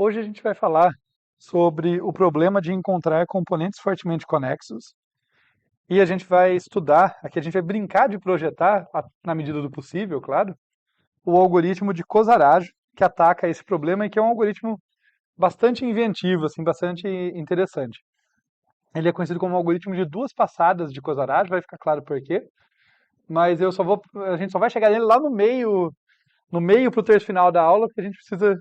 Hoje a gente vai falar sobre o problema de encontrar componentes fortemente conexos e a gente vai estudar, aqui a gente vai brincar de projetar, na medida do possível, claro, o algoritmo de Kozarajo, que ataca esse problema e que é um algoritmo bastante inventivo, assim, bastante interessante. Ele é conhecido como algoritmo de duas passadas de Kozarajo, vai ficar claro por quê, mas a gente só vai chegar nele lá no meio para o terço final da aula, porque a gente precisa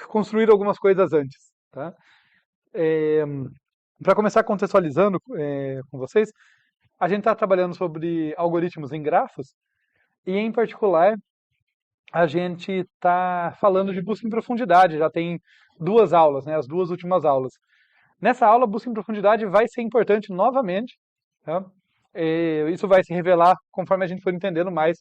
construir algumas coisas antes, tá? Para começar contextualizando com vocês, a gente está trabalhando sobre algoritmos em grafos e, em particular, a gente está falando de busca em profundidade. Já tem duas aulas, né, as duas últimas aulas. Nessa aula, busca em profundidade vai ser importante novamente, tá? Isso vai se revelar conforme a gente for entendendo mais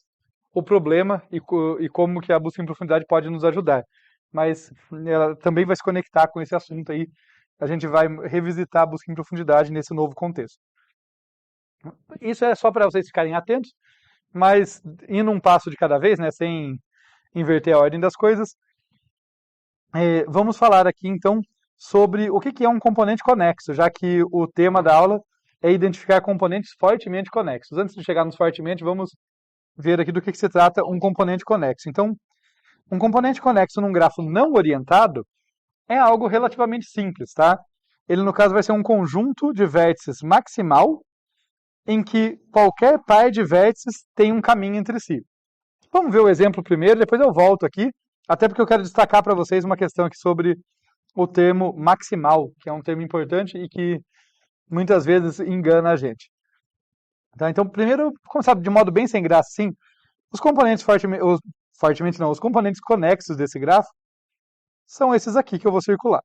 o problema e como que a busca em profundidade pode nos ajudar. Mas ela também vai se conectar com esse assunto aí. A gente vai revisitar a busca em profundidade nesse novo contexto. Isso é só para vocês ficarem atentos, mas indo um passo de cada vez, né, sem inverter a ordem das coisas, vamos falar aqui então sobre o que é um componente conexo, já que o tema da aula é identificar componentes fortemente conexos. Antes de chegar nos fortemente, vamos ver aqui do que se trata um componente conexo. Então, um componente conexo num grafo não orientado é algo relativamente simples, tá? Ele, no caso, vai ser um conjunto de vértices maximal em que qualquer par de vértices tem um caminho entre si. Vamos ver o exemplo primeiro, depois eu volto aqui, até porque eu quero destacar para vocês uma questão aqui sobre o termo maximal, que é um termo importante e que muitas vezes engana a gente. Tá? Então, primeiro, começar de modo bem sem graça, sim, os componentes os componentes conexos desse grafo são esses aqui que eu vou circular.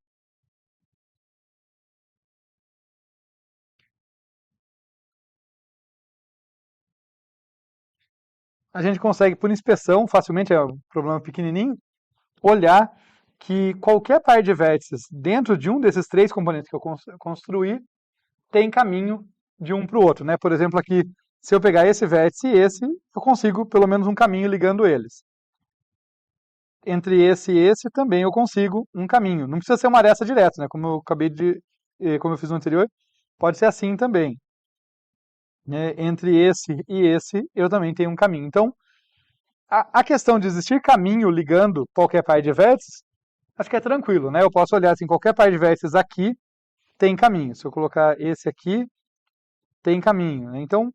A gente consegue, por inspeção, facilmente, é um problema pequenininho, olhar que qualquer par de vértices dentro de um desses três componentes que eu construí tem caminho de um para o outro, né? Por exemplo, aqui, se eu pegar esse vértice e esse, eu consigo pelo menos um caminho ligando eles. Entre esse e esse também eu consigo um caminho. Não precisa ser uma aresta direta, né? Como eu fiz no anterior, pode ser assim também. Né? Entre esse e esse, eu também tenho um caminho. Então, a questão de existir caminho ligando qualquer par de vértices, acho que é tranquilo, né? Eu posso olhar assim, qualquer par de vértices aqui tem caminho. Se eu colocar esse aqui, tem caminho. Né? Então,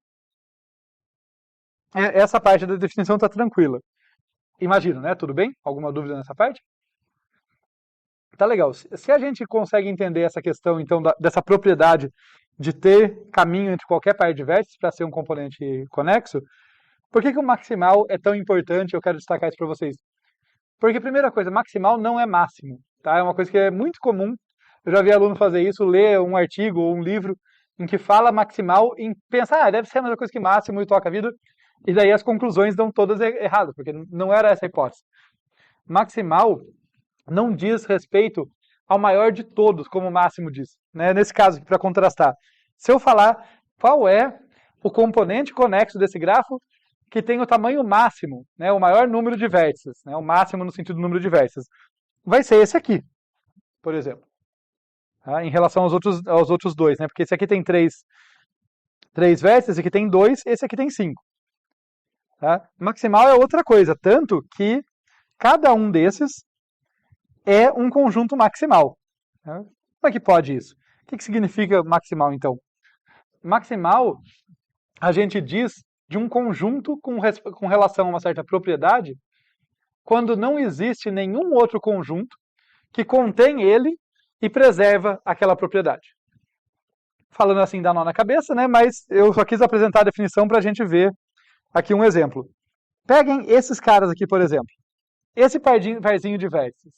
essa parte da definição está tranquila. Imagino, né? Tudo bem? Alguma dúvida nessa parte? Tá legal. Se a gente consegue entender essa questão, então, dessa propriedade de ter caminho entre qualquer par de vértices para ser um componente conexo, por que o maximal é tão importante? Eu quero destacar isso para vocês. Porque, primeira coisa, maximal não é máximo. Tá? É uma coisa que é muito comum. Eu já vi aluno fazer isso, ler um artigo ou um livro em que fala maximal e pensa, deve ser a mesma coisa que máximo e toca a vida. E daí as conclusões dão todas erradas, porque não era essa a hipótese. Maximal não diz respeito ao maior de todos, como o máximo diz. Né? Nesse caso, para contrastar, se eu falar qual é o componente conexo desse grafo que tem o tamanho máximo, né, o maior número de vértices, né, o máximo no sentido do número de vértices, vai ser esse aqui, por exemplo, tá? Em relação aos outros dois, né, porque esse aqui tem três vértices, esse aqui tem 2, esse aqui tem 5. Tá? Maximal é outra coisa, tanto que cada um desses é um conjunto maximal. Tá? Como é que pode isso? O que significa maximal, então? Maximal, a gente diz de um conjunto com relação a uma certa propriedade, quando não existe nenhum outro conjunto que contém ele e preserva aquela propriedade. Falando assim dá nó na cabeça, né? Mas eu só quis apresentar a definição para a gente ver aqui um exemplo. Peguem esses caras aqui, por exemplo. Esse parzinho de vértices.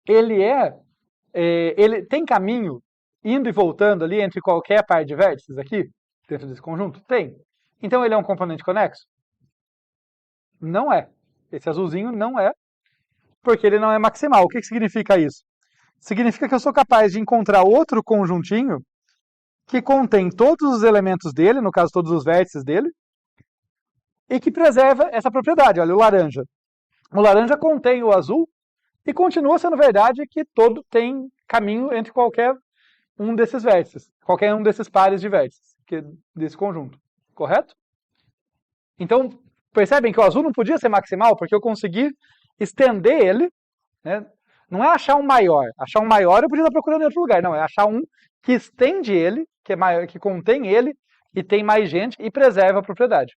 Ele tem caminho indo e voltando ali entre qualquer par de vértices aqui, dentro desse conjunto? Tem. Então ele é um componente conexo? Não é. Esse azulzinho não é, porque ele não é maximal. O que significa isso? Significa que eu sou capaz de encontrar outro conjuntinho que contém todos os elementos dele, no caso todos os vértices dele, e que preserva essa propriedade. Olha, o laranja. O laranja contém o azul E continua sendo verdade que todo tem caminho entre qualquer um desses vértices, qualquer um desses pares de vértices desse conjunto, correto? Então, percebem que o azul não podia ser maximal, porque eu consegui estender ele, né? Não é achar um maior. Achar um maior eu podia estar procurando em outro lugar. Não, é achar um que estende ele, que é maior, que contém ele, e tem mais gente, e preserva a propriedade.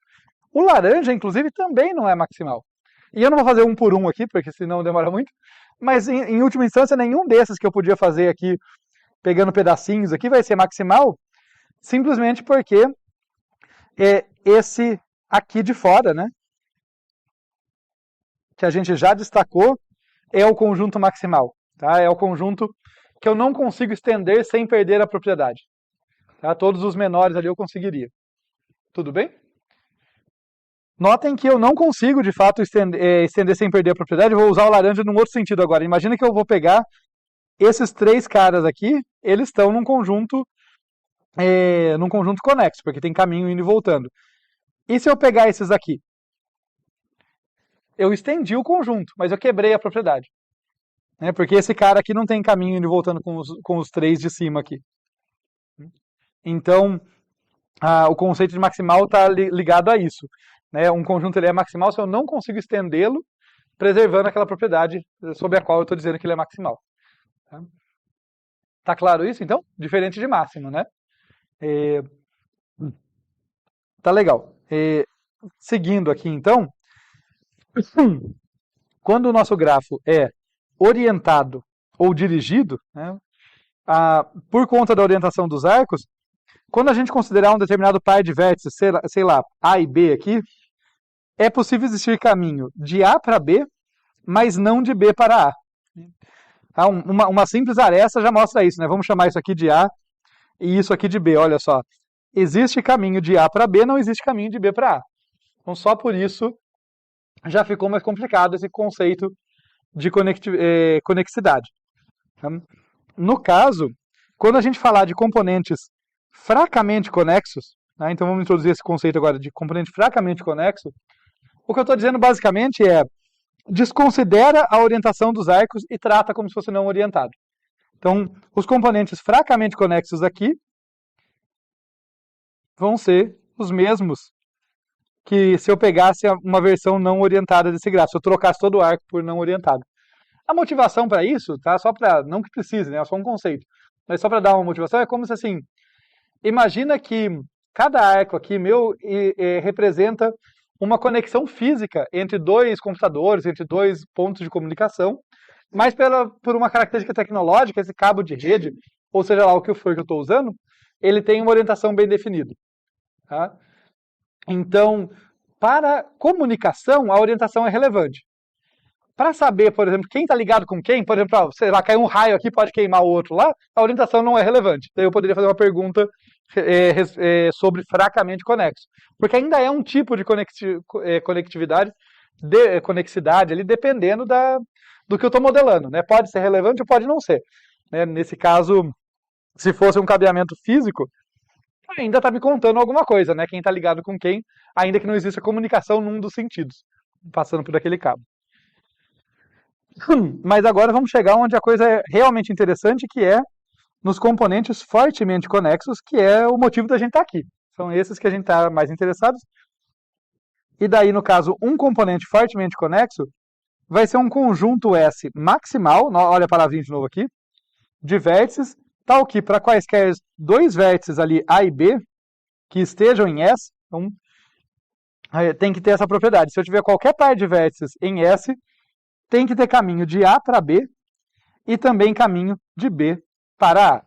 O laranja, inclusive, também não é maximal. E eu não vou fazer um por um aqui, porque senão demora muito. Mas, em última instância, nenhum desses que eu podia fazer aqui, pegando pedacinhos aqui, vai ser maximal, simplesmente porque esse aqui de fora, né, que a gente já destacou, é o conjunto maximal. Tá? É o conjunto que eu não consigo estender sem perder a propriedade. Tá? Todos os menores ali eu conseguiria. Tudo bem? Notem que eu não consigo, de fato, estender sem perder a propriedade. Eu vou usar o laranja num outro sentido agora. Imagina que eu vou pegar esses três caras aqui, eles estão num conjunto conexo, porque tem caminho indo e voltando. E se eu pegar esses aqui? Eu estendi o conjunto, mas eu quebrei a propriedade. Né? Porque esse cara aqui não tem caminho indo e voltando com os três de cima aqui. Então, o conceito de maximal está ligado a isso. Né? Um conjunto ele é maximal se eu não consigo estendê-lo, preservando aquela propriedade sobre a qual eu estou dizendo que ele é maximal. Tá claro isso, então? Diferente de máximo, né? Tá legal. Seguindo aqui, então, quando o nosso grafo é orientado ou dirigido, né, por conta da orientação dos arcos, quando a gente considerar um determinado par de vértices, sei lá, A e B aqui, é possível existir caminho de A para B, mas não de B para A. Uma simples aresta já mostra isso, né? Vamos chamar isso aqui de A e isso aqui de B, olha só. Existe caminho de A para B, não existe caminho de B para A. Então, só por isso já ficou mais complicado esse conceito de conexidade. No caso, quando a gente falar de componentes fracamente conexos, né, então vamos introduzir esse conceito agora de componente fracamente conexo, o que eu estou dizendo basicamente é desconsidera a orientação dos arcos e trata como se fosse não orientado. Então, os componentes fracamente conexos aqui vão ser os mesmos que se eu pegasse uma versão não orientada desse gráfico, se eu trocasse todo o arco por não orientado. A motivação para isso, tá? Só para, não que precise, né? É só um conceito. Mas só para dar uma motivação, é como se assim, imagina que cada arco aqui meu representa uma conexão física entre dois computadores, entre dois pontos de comunicação, mas por uma característica tecnológica, esse cabo de rede, ou seja lá o que for que eu estou usando, ele tem uma orientação bem definida. Tá? Então, para comunicação, a orientação é relevante. Para saber, por exemplo, quem está ligado com quem, por exemplo, sei lá, caiu um raio aqui, pode queimar o outro lá, a orientação não é relevante. Daí eu poderia fazer uma pergunta sobre fracamente conexo. Porque ainda é um tipo de conectividade, conexidade ali, dependendo do que eu estou modelando. Né? Pode ser relevante ou pode não ser. Né? Nesse caso, se fosse um cabeamento físico, ainda está me contando alguma coisa, né? Quem está ligado com quem, ainda que não exista comunicação num dos sentidos, passando por aquele cabo. Mas agora vamos chegar onde a coisa é realmente interessante, que é nos componentes fortemente conexos, que é o motivo da gente estar aqui. São esses que a gente está mais interessados. E daí, no caso, um componente fortemente conexo vai ser um conjunto S maximal, olha a palavrinha de novo aqui, de vértices, tal que para quaisquer dois vértices ali, A e B, que estejam em S, então, tem que ter essa propriedade. Se eu tiver qualquer par de vértices em S, tem que ter caminho de A para B e também caminho de B para A.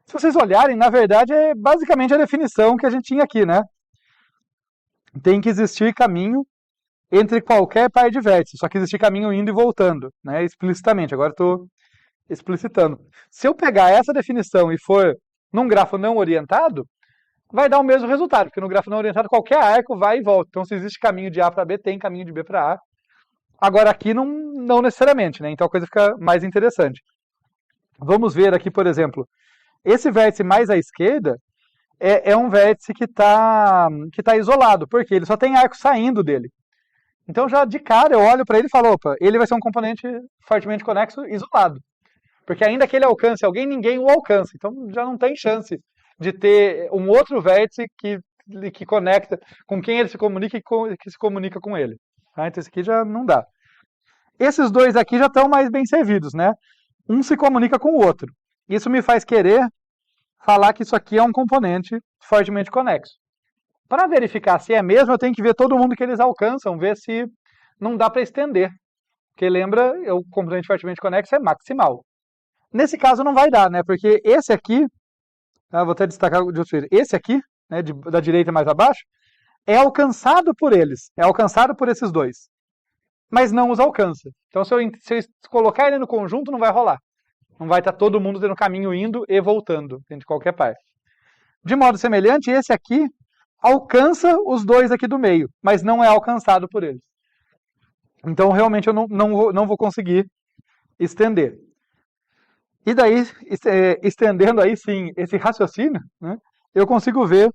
Se vocês olharem, na verdade, é basicamente a definição que a gente tinha aqui, né? Tem que existir caminho entre qualquer par de vértices, só que existe caminho indo e voltando, né? Explicitamente. Agora estou explicitando. Se eu pegar essa definição e for num grafo não orientado, vai dar o mesmo resultado, porque no grafo não orientado qualquer arco vai e volta. Então, se existe caminho de A para B, tem caminho de B para A. Agora aqui não necessariamente, né? Então a coisa fica mais interessante. Vamos ver aqui, por exemplo, esse vértice mais à esquerda é um vértice que tá isolado, porque ele só tem arco saindo dele. Então já de cara eu olho para ele e falo, opa, ele vai ser um componente fortemente conexo isolado. Porque ainda que ele alcance alguém, ninguém o alcança. Então já não tem chance de ter um outro vértice que conecta com quem ele se comunica e que se comunica com ele. Tá? Então esse aqui já não dá. Esses dois aqui já estão mais bem servidos, né? Um se comunica com o outro. Isso me faz querer falar que isso aqui é um componente fortemente conexo. Para verificar se é mesmo, eu tenho que ver todo mundo que eles alcançam, ver se não dá para estender. Porque lembra, o componente fortemente conexo é maximal. Nesse caso não vai dar, né? Porque esse aqui, vou até destacar de outro jeito, esse aqui, né, da direita mais abaixo, é alcançado por eles, é alcançado por esses dois, mas não os alcança. Então se eu colocar ele no conjunto, não vai rolar. Não vai estar todo mundo tendo caminho indo e voltando, de qualquer parte. De modo semelhante, esse aqui alcança os dois aqui do meio, mas não é alcançado por eles. Então realmente eu não vou conseguir estender. E daí, estendendo aí sim esse raciocínio, né, eu consigo ver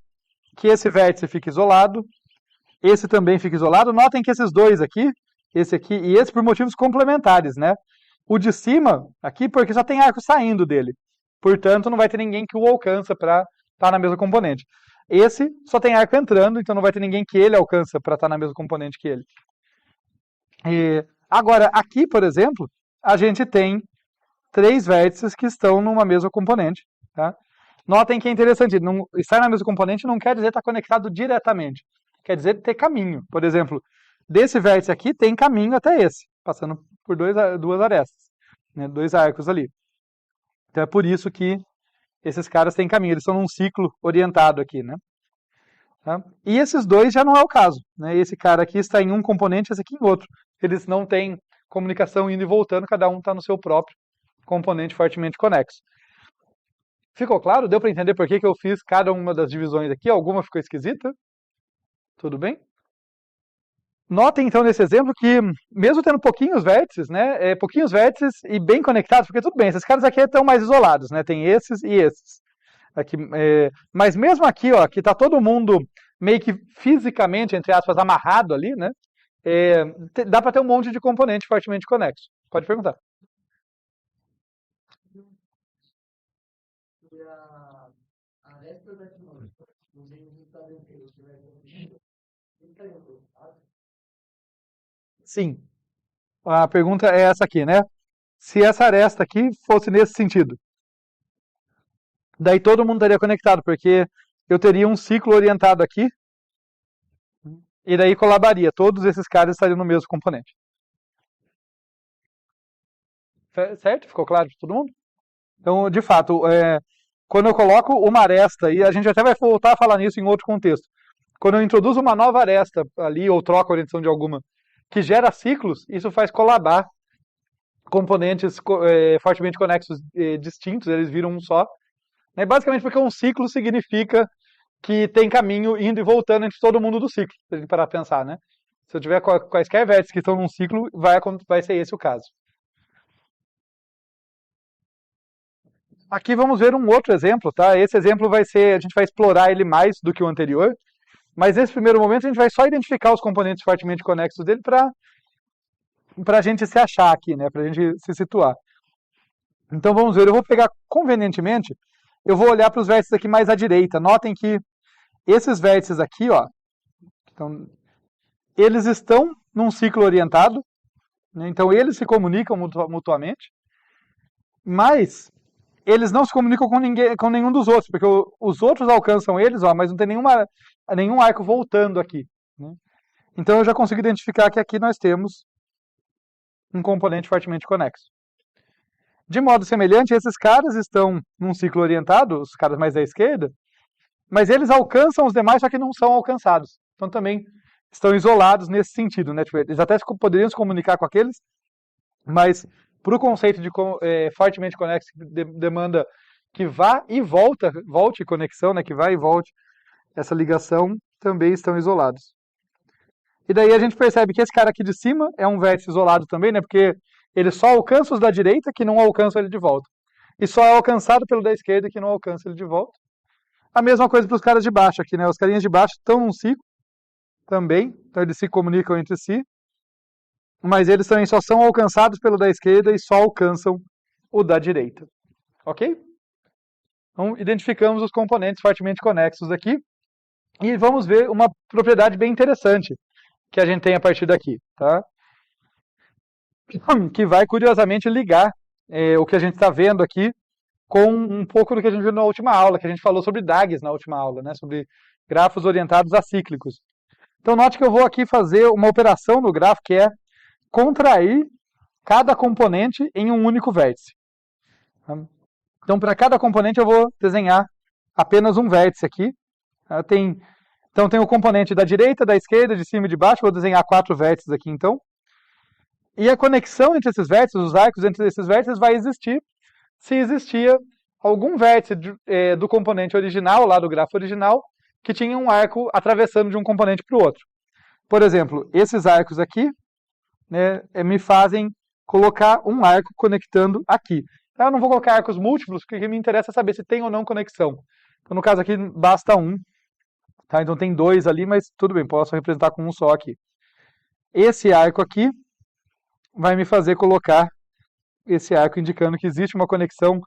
que esse vértice fica isolado, esse também fica isolado. Notem que esses dois aqui, esse aqui e esse, por motivos complementares, né? O de cima, aqui, porque só tem arco saindo dele. Portanto, não vai ter ninguém que o alcança para estar na mesma componente. Esse só tem arco entrando, então não vai ter ninguém que ele alcança para estar na mesma componente que ele. Agora, aqui, por exemplo, a gente tem 3 vértices que estão numa mesma componente. Tá? Notem que é interessante, estar na mesma componente não quer dizer estar conectado diretamente. Quer dizer ter caminho. Por exemplo, desse vértice aqui tem caminho até esse, passando por duas arestas, né, 2 arcos ali. Então é por isso que esses caras têm caminho, eles estão num ciclo orientado aqui, né? Tá? E esses dois já não é o caso, né? Esse cara aqui está em um componente, esse aqui em outro. Eles não têm comunicação indo e voltando, cada um está no seu próprio componente fortemente conexo. Ficou claro? Deu para entender por que eu fiz cada uma das divisões aqui? Alguma ficou esquisita? Tudo bem? Notem então nesse exemplo que, mesmo tendo pouquinhos vértices, né, pouquinhos vértices e bem conectados, porque tudo bem, esses caras aqui estão mais isolados, né, tem esses e esses. Aqui, mas mesmo aqui, ó, que está todo mundo meio que fisicamente, entre aspas, amarrado ali, né, dá para ter um monte de componente fortemente conexo. Pode perguntar. Sim. A pergunta é essa aqui, né? Se essa aresta aqui fosse nesse sentido, daí todo mundo estaria conectado, porque eu teria um ciclo orientado aqui, e daí colaboraria. Todos esses caras estariam no mesmo componente. Certo? Ficou claro para todo mundo? Então, de fato, quando eu coloco uma aresta, e a gente até vai voltar a falar nisso em outro contexto, quando eu introduzo uma nova aresta ali, ou troco a orientação de alguma, que gera ciclos, isso faz colabar componentes fortemente conexos distintos, eles viram um só. Né? Basicamente porque um ciclo significa que tem caminho indo e voltando entre todo mundo do ciclo, se a gente parar a pensar, né? Se eu tiver quaisquer vértices que estão num ciclo, vai ser esse o caso. Aqui vamos ver um outro exemplo, tá? Esse exemplo a gente vai explorar ele mais do que o anterior, mas nesse primeiro momento a gente vai só identificar os componentes fortemente conexos dele para a gente se achar aqui, né? Para a gente se situar. Então vamos ver, eu vou pegar convenientemente, eu vou olhar para os vértices aqui mais à direita. Notem que esses vértices aqui, ó, eles estão num ciclo orientado, né? Então eles se comunicam mutuamente, mas eles não se comunicam com nenhum dos outros, porque os outros alcançam eles, ó, mas não tem nenhum arco voltando aqui. Né? Então eu já consigo identificar que aqui nós temos um componente fortemente conexo. De modo semelhante, esses caras estão num ciclo orientado, os caras mais da esquerda, mas eles alcançam os demais, só que não são alcançados. Então também estão isolados nesse sentido. Né? Tipo, eles até poderiam se comunicar com aqueles, mas para o conceito de fortemente conexo, que demanda que vá e volte conexão, né? Que vá e volte essa ligação, também estão isolados. E daí a gente percebe que esse cara aqui de cima é um vértice isolado também, né? Porque ele só alcança os da direita que não alcançam ele de volta. E só é alcançado pelo da esquerda que não alcança ele de volta. A mesma coisa para os caras de baixo aqui, né? Os carinhas de baixo estão num ciclo também, então eles se comunicam entre si, mas eles também só são alcançados pelo da esquerda e só alcançam o da direita. Ok? Então, identificamos os componentes fortemente conexos aqui e vamos ver uma propriedade bem interessante que a gente tem a partir daqui, tá? Que vai curiosamente ligar o que a gente está vendo aqui com um pouco do que a gente viu na última aula, que a gente falou sobre DAGs na última aula, né? Sobre grafos orientados a cíclicos. Então note que eu vou aqui fazer uma operação no grafo que é contrair cada componente em um único vértice. Então para cada componente eu vou desenhar apenas um vértice aqui. Então tem o componente da direita, da esquerda, de cima e de baixo, vou desenhar 4 vértices aqui então. E a conexão entre esses vértices, os arcos entre esses vértices vai existir se existia algum vértice do componente original, lá do grafo original, que tinha um arco atravessando de um componente para o outro. Por exemplo, esses arcos aqui, né, me fazem colocar um arco conectando aqui. Eu não vou colocar arcos múltiplos, porque o que me interessa é saber se tem ou não conexão. Então, no caso aqui, basta um. Tá? Então tem 2 ali, mas tudo bem, posso representar com um só aqui. Esse arco aqui vai me fazer colocar esse arco indicando que existe uma conexão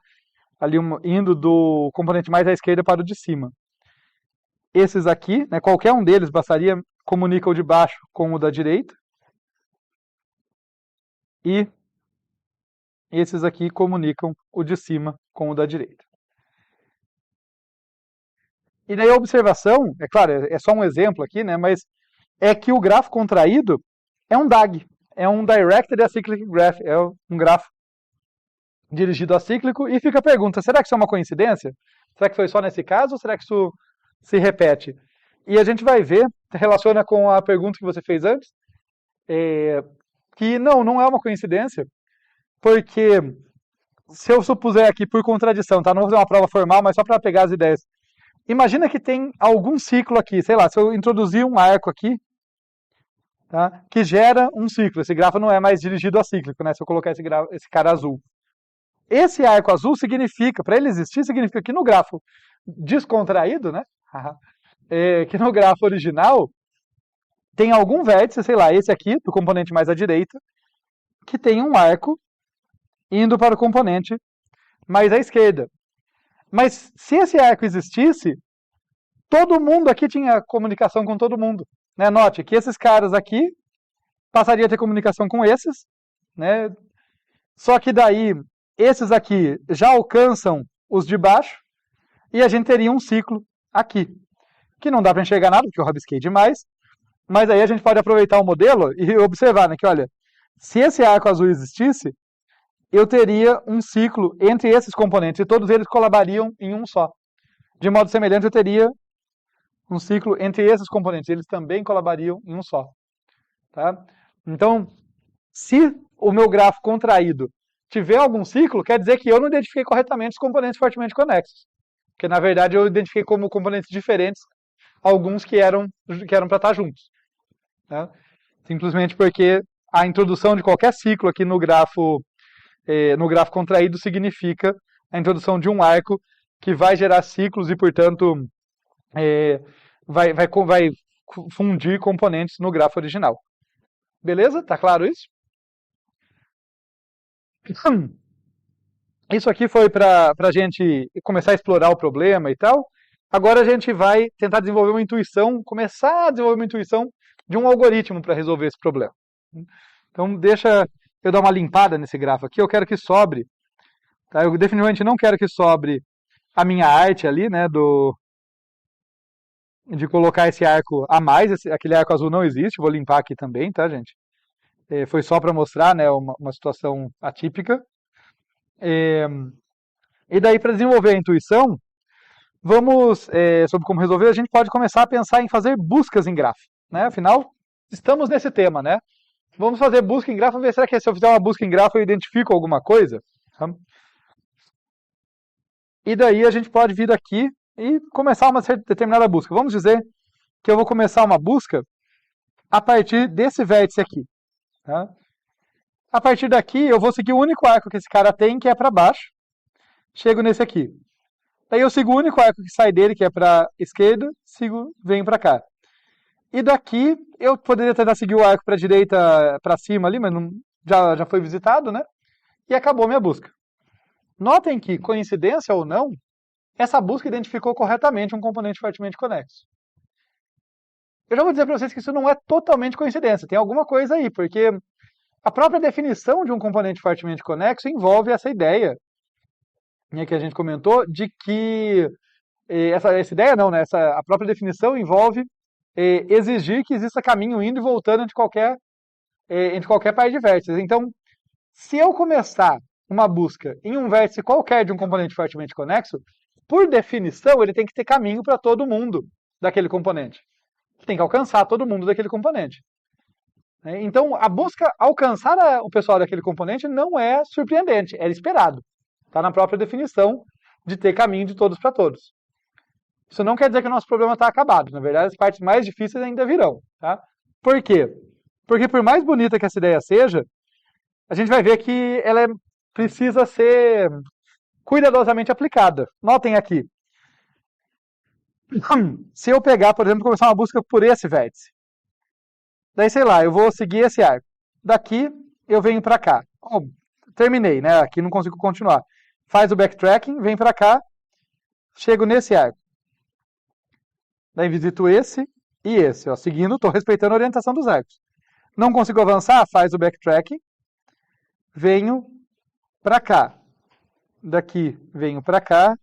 ali indo do componente mais à esquerda para o de cima. Esses aqui, né, qualquer um deles bastaria, comunica o de baixo com o da direita. E esses aqui comunicam o de cima com o da direita. E daí a observação, é claro, é só um exemplo aqui, né, mas é que o grafo contraído é um DAG, é um Directed Acyclic Graph, é um grafo dirigido a cíclico, e fica a pergunta, será que isso é uma coincidência? Será que foi só nesse caso ou será que isso se repete? E a gente vai ver, relaciona com a pergunta que você fez antes, que não é uma coincidência, porque se eu supuser aqui por contradição, tá? Não vou fazer uma prova formal, mas só para pegar as ideias. Imagina que tem algum ciclo aqui, sei lá, se eu introduzir um arco aqui, tá? Que gera um ciclo. Esse grafo não é mais dirigido a cíclico, né? Se eu colocar esse cara azul. Esse arco azul significa, para ele existir, significa que no grafo descontraído, né? Que no grafo original tem algum vértice, sei lá, esse aqui, do componente mais à direita, que tem um arco indo para o componente mais à esquerda. Mas se esse arco existisse, todo mundo aqui tinha comunicação com todo mundo. Né? Note que esses caras aqui passariam a ter comunicação com esses, né? Só que daí esses aqui já alcançam os de baixo e a gente teria um ciclo aqui, que não dá para enxergar nada, porque eu rabisquei demais, mas aí a gente pode aproveitar o modelo e observar, né, que olha, se esse arco azul existisse, eu teria um ciclo entre esses componentes e todos eles colaborariam em um só. De modo semelhante, eu teria um ciclo entre esses componentes, eles também colaborariam em um só. Tá? Então, se o meu grafo contraído tiver algum ciclo, quer dizer que eu não identifiquei corretamente os componentes fortemente conexos. Porque, na verdade, eu identifiquei como componentes diferentes alguns que eram para estar juntos. Tá? Simplesmente porque a introdução de qualquer ciclo aqui no grafo contraído significa a introdução de um arco que vai gerar ciclos e, portanto, vai fundir componentes no grafo original. Beleza? Tá claro isso? Isso aqui foi para a gente começar a explorar o problema e tal. Agora a gente vai tentar desenvolver uma intuição, começar a desenvolver uma intuição de um algoritmo para resolver esse problema. Então deixa eu dar uma limpada nesse grafo aqui. Eu quero que sobre, tá? Eu definitivamente não quero que sobre a minha arte ali, né, de colocar esse arco a mais. Aquele arco azul não existe, vou limpar aqui também, tá, gente? Foi só para mostrar, né, uma situação atípica. E daí, para desenvolver a intuição, vamos, sobre como resolver, a gente pode começar a pensar em fazer buscas em grafo. Né? Afinal, estamos nesse tema, né? Vamos fazer busca em grafo, vamos ver, será que se eu fizer uma busca em grafo eu identifico alguma coisa? Tá? E daí a gente pode vir aqui e começar uma determinada busca. Vamos dizer que eu vou começar uma busca a partir desse vértice aqui. Tá? A partir daqui eu vou seguir o único arco que esse cara tem, que é para baixo. Chego nesse aqui. Daí eu sigo o único arco que sai dele, que é para esquerda, venho para cá. E daqui eu poderia tentar seguir o arco para a direita, para cima ali, mas já foi visitado, né? E acabou minha busca. Notem que, coincidência ou não, essa busca identificou corretamente um componente fortemente conexo. Eu já vou dizer para vocês que isso não é totalmente coincidência, tem alguma coisa aí, porque a própria definição de um componente fortemente conexo envolve essa ideia, né, que a gente comentou, de que essa ideia não, né? A própria definição envolve exigir que exista caminho indo e voltando entre qualquer par de vértices. Então, se eu começar uma busca em um vértice qualquer de um componente fortemente conexo, por definição, ele tem que ter caminho para todo mundo daquele componente. Tem que alcançar todo mundo daquele componente. Então, a busca alcançar o pessoal daquele componente não é surpreendente, era esperado. Está na própria definição de ter caminho de todos para todos. Isso não quer dizer que o nosso problema está acabado. Na verdade, as partes mais difíceis ainda virão. Tá? Por quê? Porque por mais bonita que essa ideia seja, a gente vai ver que ela precisa ser cuidadosamente aplicada. Notem aqui. Se eu pegar, por exemplo, começar uma busca por esse vértice, daí, sei lá, eu vou seguir esse arco. Daqui, eu venho para cá. Oh, terminei, né? Aqui não consigo continuar. Faz o backtracking, vem para cá, chego nesse arco. Daí visito esse e esse. Ó, seguindo, estou respeitando a orientação dos arcos. Não consigo avançar, faz o backtracking, venho para cá. Daqui, venho para cá,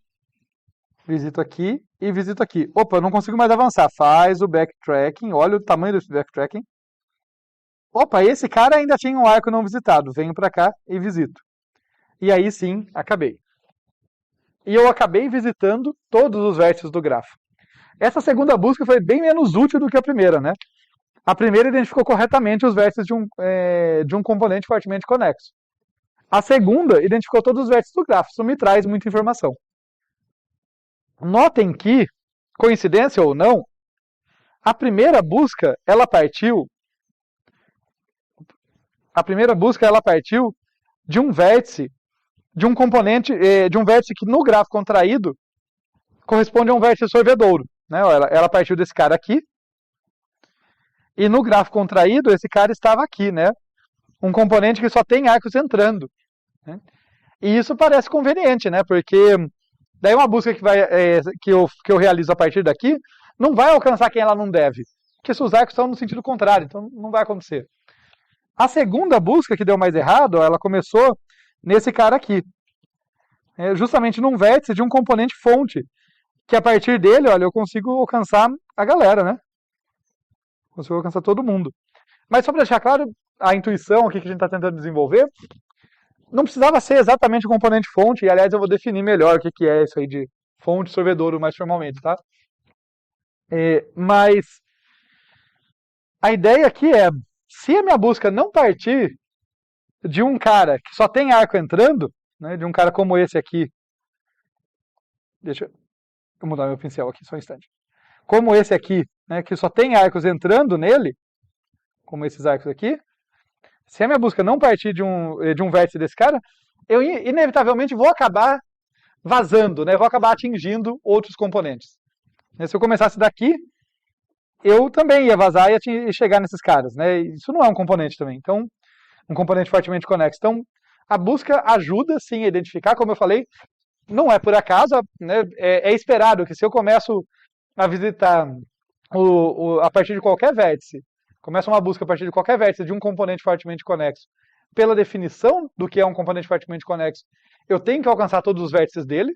visito aqui e visito aqui. Opa, não consigo mais avançar. Faz o backtracking, olha o tamanho desse backtracking. Opa, esse cara ainda tinha um arco não visitado. Venho para cá e visito. E aí sim, acabei. E eu acabei visitando todos os vértices do grafo. Essa segunda busca foi bem menos útil do que a primeira, né? A primeira identificou corretamente os vértices de um componente fortemente conexo. A segunda identificou todos os vértices do grafo. Isso me traz muita informação. Notem que, coincidência ou não, a primeira busca ela partiu de um vértice, de um componente, de um vértice que no grafo contraído corresponde a um vértice sorvedouro. Né? Ela partiu desse cara aqui, e no grafo contraído esse cara estava aqui, né? Um componente que só tem arcos entrando. Né? E isso parece conveniente, né? Porque daí uma busca que eu realizo a partir daqui não vai alcançar quem ela não deve. Porque se os arcos estão no sentido contrário, então não vai acontecer. A segunda busca que deu mais errado, ela começou nesse cara aqui. Justamente num vértice de um componente fonte. Que a partir dele, olha, eu consigo alcançar a galera, né? Consigo alcançar todo mundo. Mas só para deixar claro a intuição aqui que a gente está tentando desenvolver, não precisava ser exatamente o componente fonte, e aliás eu vou definir melhor o que é isso aí de fonte sorvedouro mais formalmente, tá? Mas a ideia aqui é, se a minha busca não partir de um cara que só tem arco entrando, né, de um cara como esse aqui, deixa eu mudar meu pincel aqui só um instante, como esse aqui, né, que só tem arcos entrando nele, como esses arcos aqui, se a minha busca não partir de um vértice desse cara, eu inevitavelmente vou acabar vazando, né? Vou acabar atingindo outros componentes. Se eu começasse daqui, eu também ia vazar e chegar nesses caras, né? Isso não é um componente também, então, um componente fortemente conexo. Então, a busca ajuda, sim, a identificar, como eu falei, não é por acaso, né? É esperado que se eu começo a visitar a partir de qualquer vértice, começa uma busca a partir de qualquer vértice de um componente fortemente conexo, pela definição do que é um componente fortemente conexo, eu tenho que alcançar todos os vértices dele,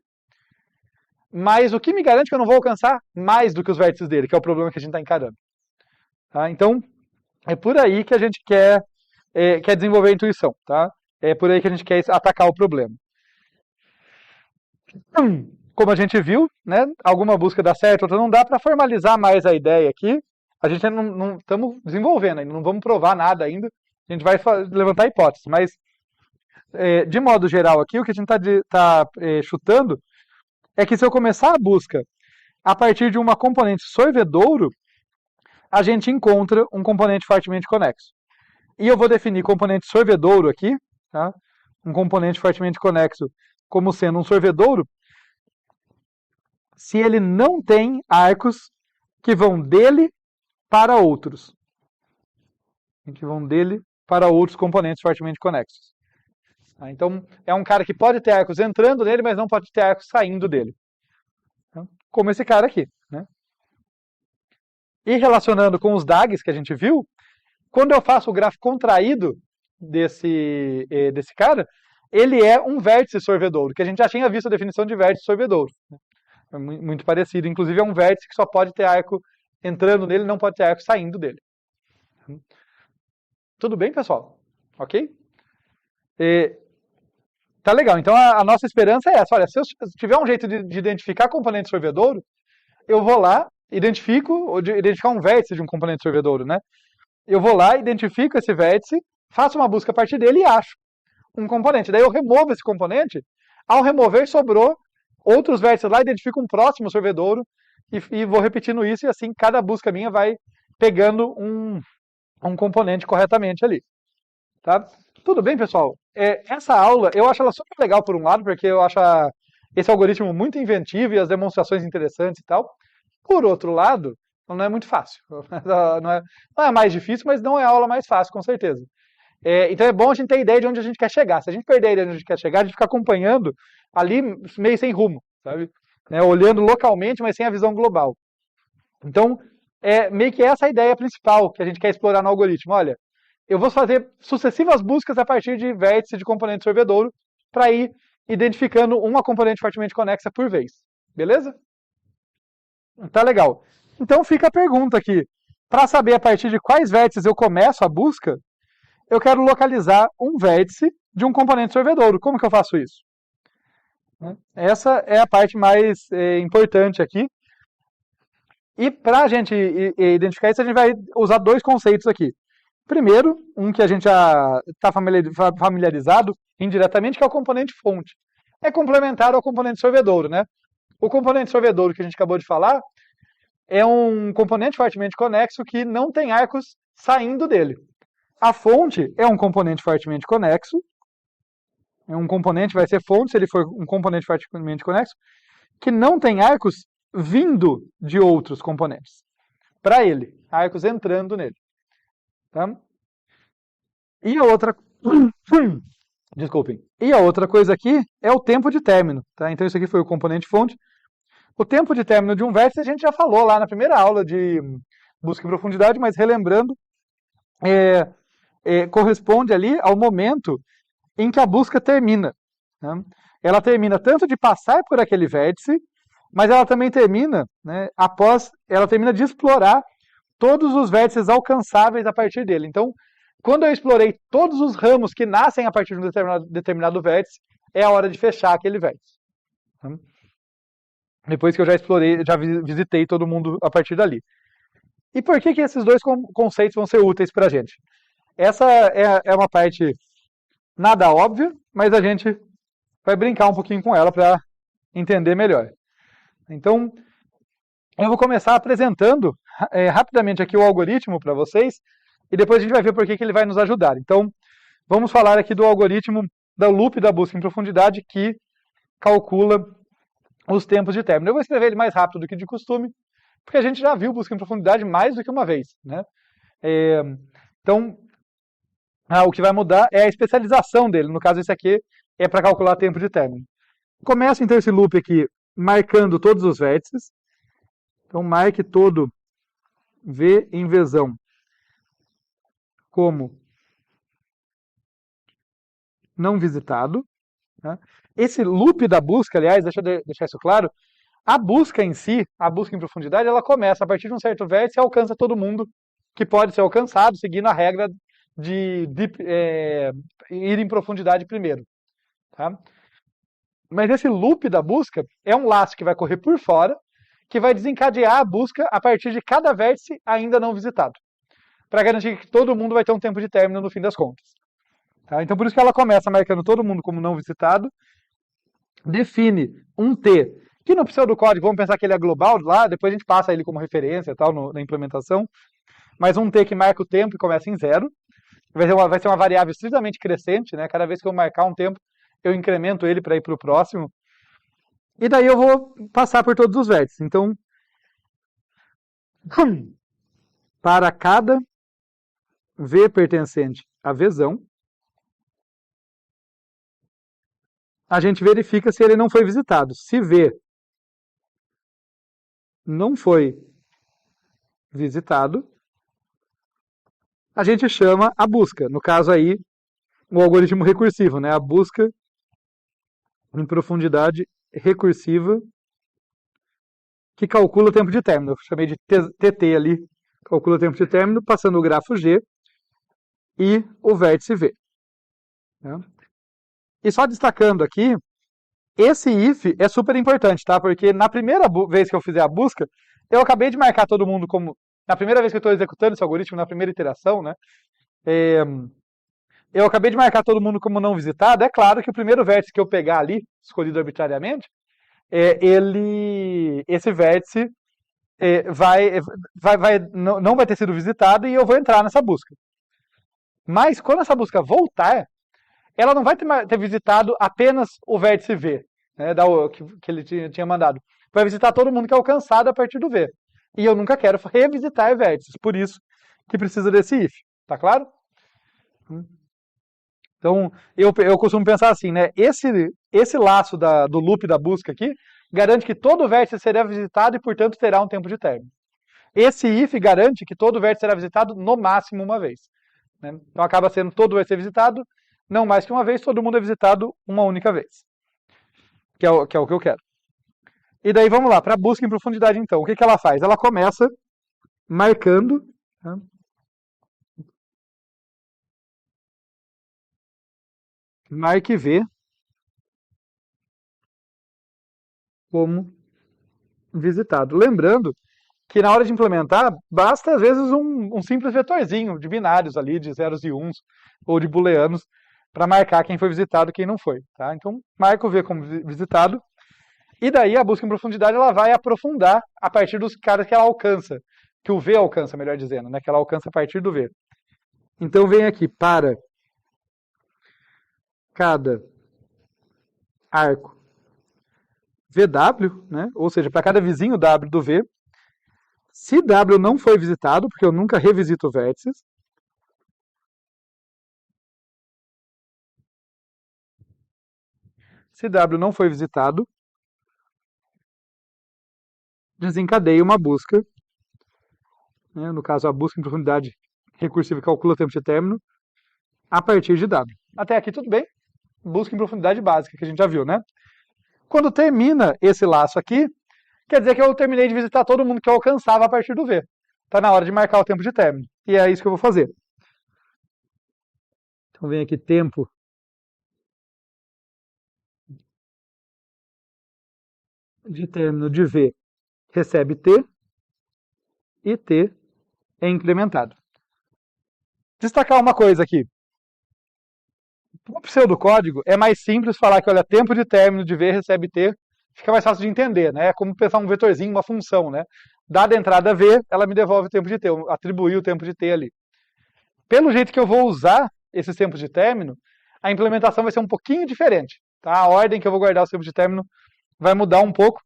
mas o que me garante que eu não vou alcançar mais do que os vértices dele, que é o problema que a gente está encarando. Tá? Então, é por aí que a gente quer desenvolver a intuição. Tá? É por aí que a gente quer atacar o problema. Como a gente viu, né, alguma busca dá certo, outra não dá. Para formalizar mais a ideia aqui, a gente não estamos desenvolvendo ainda, não vamos provar nada ainda, a gente vai levantar hipóteses, mas de modo geral aqui, o que a gente está chutando é que se eu começar a busca a partir de uma componente sorvedouro, a gente encontra um componente fortemente conexo. E eu vou definir componente sorvedouro aqui, tá? Um componente fortemente conexo como sendo um sorvedouro, se ele não tem arcos que vão dele para outros. Que vão dele para outros componentes fortemente conexos. Então, é um cara que pode ter arcos entrando nele, mas não pode ter arcos saindo dele. Então, como esse cara aqui. Né? E relacionando com os DAGs que a gente viu, quando eu faço o grafo contraído desse cara, ele é um vértice sorvedouro, que a gente já tinha visto a definição de vértice sorvedouro. É muito parecido. Inclusive, é um vértice que só pode ter arco entrando nele, não pode ter arco saindo dele. Tudo bem, pessoal? Ok? Tá legal. Então, a nossa esperança é essa. Olha, se eu tiver um jeito de identificar componente sorvedouro, eu vou lá, identificar um vértice de um componente sorvedouro, né? Eu vou lá, identifico esse vértice, faço uma busca a partir dele e acho um componente. Daí eu removo esse componente. Ao remover, sobrou outros vértices lá, identifico um próximo sorvedouro e vou repetindo isso, e assim cada busca minha vai pegando um componente corretamente ali. Tá? Tudo bem, pessoal? Essa aula, eu acho ela super legal por um lado, porque eu acho esse algoritmo muito inventivo e as demonstrações interessantes e tal. Por outro lado, não é muito fácil. Não é mais difícil, mas não é a aula mais fácil, com certeza. Então é bom a gente ter ideia de onde a gente quer chegar. Se a gente perder a ideia de onde a gente quer chegar, a gente fica acompanhando ali meio sem rumo, sabe? Olhando localmente, mas sem a visão global. Então, meio que essa é a ideia principal que a gente quer explorar no algoritmo. Olha, eu vou fazer sucessivas buscas a partir de vértice de componente sorvedouro para ir identificando uma componente fortemente conexa por vez. Beleza? Tá legal. Então fica a pergunta aqui. Para saber a partir de quais vértices eu começo a busca, eu quero localizar um vértice de um componente sorvedouro. Como que eu faço isso? Essa é a parte mais importante aqui. E para a gente identificar isso, a gente vai usar dois conceitos aqui. Primeiro, um que a gente já está familiarizado indiretamente, que é o componente fonte. É complementar ao componente sorvedouro, né? O componente sorvedouro que a gente acabou de falar é um componente fortemente conexo que não tem arcos saindo dele. A fonte é um componente fortemente conexo. Um componente vai ser fonte se ele for um componente fortemente conexo, que não tem arcos vindo de outros componentes. Para ele, arcos entrando nele. Tá? E a outra... Desculpem. E a outra coisa aqui é o tempo de término. Tá? Então isso aqui foi o componente fonte. O tempo de término de um vértice a gente já falou lá na primeira aula de busca em profundidade, mas relembrando, corresponde ali ao momento em que a busca termina. Né? Ela termina tanto de passar por aquele vértice, mas ela também termina, né, ela termina de explorar todos os vértices alcançáveis a partir dele. Então, quando eu explorei todos os ramos que nascem a partir de um determinado vértice, é a hora de fechar aquele vértice. Né? Depois que eu já explorei, já visitei todo mundo a partir dali. E por que esses dois conceitos vão ser úteis para a gente? Essa é uma parte nada óbvia, mas a gente vai brincar um pouquinho com ela para entender melhor. Então, eu vou começar apresentando rapidamente aqui o algoritmo para vocês, e depois a gente vai ver por que ele vai nos ajudar. Então, vamos falar aqui do algoritmo da loop da busca em profundidade, que calcula os tempos de término. Eu vou escrever ele mais rápido do que de costume, porque a gente já viu busca em profundidade mais do que uma vez. Né? Então, o que vai mudar é a especialização dele. No caso, esse aqui é para calcular tempo de término. Começa então esse loop aqui marcando todos os vértices. Então, marque todo V em Vzão como não visitado. Né? Esse loop da busca, aliás, deixa eu deixar isso claro, a busca em si, a busca em profundidade, ela começa a partir de um certo vértice e alcança todo mundo que pode ser alcançado, seguindo a regra de ir em profundidade primeiro. Tá? Mas esse loop da busca é um laço que vai correr por fora, que vai desencadear a busca a partir de cada vértice ainda não visitado, para garantir que todo mundo vai ter um tempo de término no fim das contas. Tá? Então, por isso que ela começa marcando todo mundo como não visitado, define um T, que no pseudocódigo, vamos pensar que ele é global lá, depois a gente passa ele como referência tal, na implementação, mas um T que marca o tempo e começa em 0, vai ser uma variável estritamente crescente, né? Cada vez que eu marcar um tempo, eu incremento ele para ir para o próximo, e daí eu vou passar por todos os vértices. Então, para cada V pertencente a Vzão, a gente verifica se ele não foi visitado. Se V não foi visitado, a gente chama a busca. No caso aí, o algoritmo recursivo, né? A busca em profundidade recursiva que calcula o tempo de término. Eu chamei de TT ali, calcula o tempo de término, passando o grafo G e o vértice V. Né? E só destacando aqui, esse if é super importante, tá? Porque na primeira vez que eu fizer a busca, eu acabei de marcar todo mundo como... Na primeira vez que eu estou executando esse algoritmo, na primeira iteração, né? Eu acabei de marcar todo mundo como não visitado. É claro que o primeiro vértice que eu pegar ali, escolhido arbitrariamente, esse vértice não vai ter sido visitado e eu vou entrar nessa busca. Mas quando essa busca voltar, ela não vai ter visitado apenas o vértice V, né, que ele tinha mandado. Vai visitar todo mundo que é alcançado a partir do V. E eu nunca quero revisitar vértices, por isso que precisa desse if. Tá claro? Então, eu costumo pensar assim, né? Esse laço do loop da busca aqui garante que todo vértice será visitado e, portanto, terá um tempo de término. Esse if garante que todo vértice será visitado no máximo uma vez. Né? Então, acaba sendo todo vai ser visitado, não mais que uma vez, todo mundo é visitado uma única vez. Que é o que eu quero. E daí, vamos lá, para a busca em profundidade, então. O que ela faz? Ela começa marcando... Tá? Marque V como visitado. Lembrando que na hora de implementar, basta às vezes um simples vetorzinho de binários ali, de zeros e uns, ou de booleanos, para marcar quem foi visitado e quem não foi. Tá? Então, marca o V como visitado, e daí a busca em profundidade ela vai aprofundar a partir dos caras que ela alcança, que o V alcança, melhor dizendo, né? Que ela alcança a partir do V. Então, vem aqui para cada arco VW, né? Ou seja, para cada vizinho W do V, se W não foi visitado, porque eu nunca revisito vértices, se W não foi visitado, desencadeia uma busca, né? No caso a busca em profundidade recursiva calcula o tempo de término, a partir de W. Até aqui tudo bem? Busca em profundidade básica, que a gente já viu, né? Quando termina esse laço aqui, quer dizer que eu terminei de visitar todo mundo que eu alcançava a partir do V. Está na hora de marcar o tempo de término. E é isso que eu vou fazer. Então vem aqui tempo de término de V recebe T e T é incrementado. Destacar uma coisa aqui. No pseudocódigo é mais simples falar que, olha, tempo de término de V recebe T, fica mais fácil de entender, né? É como pensar um vetorzinho, uma função, né? Dada a entrada V, ela me devolve o tempo de T, eu atribuí o tempo de T ali. Pelo jeito que eu vou usar esses tempos de término, a implementação vai ser um pouquinho diferente. Tá? A ordem que eu vou guardar os tempos de término vai mudar um pouco.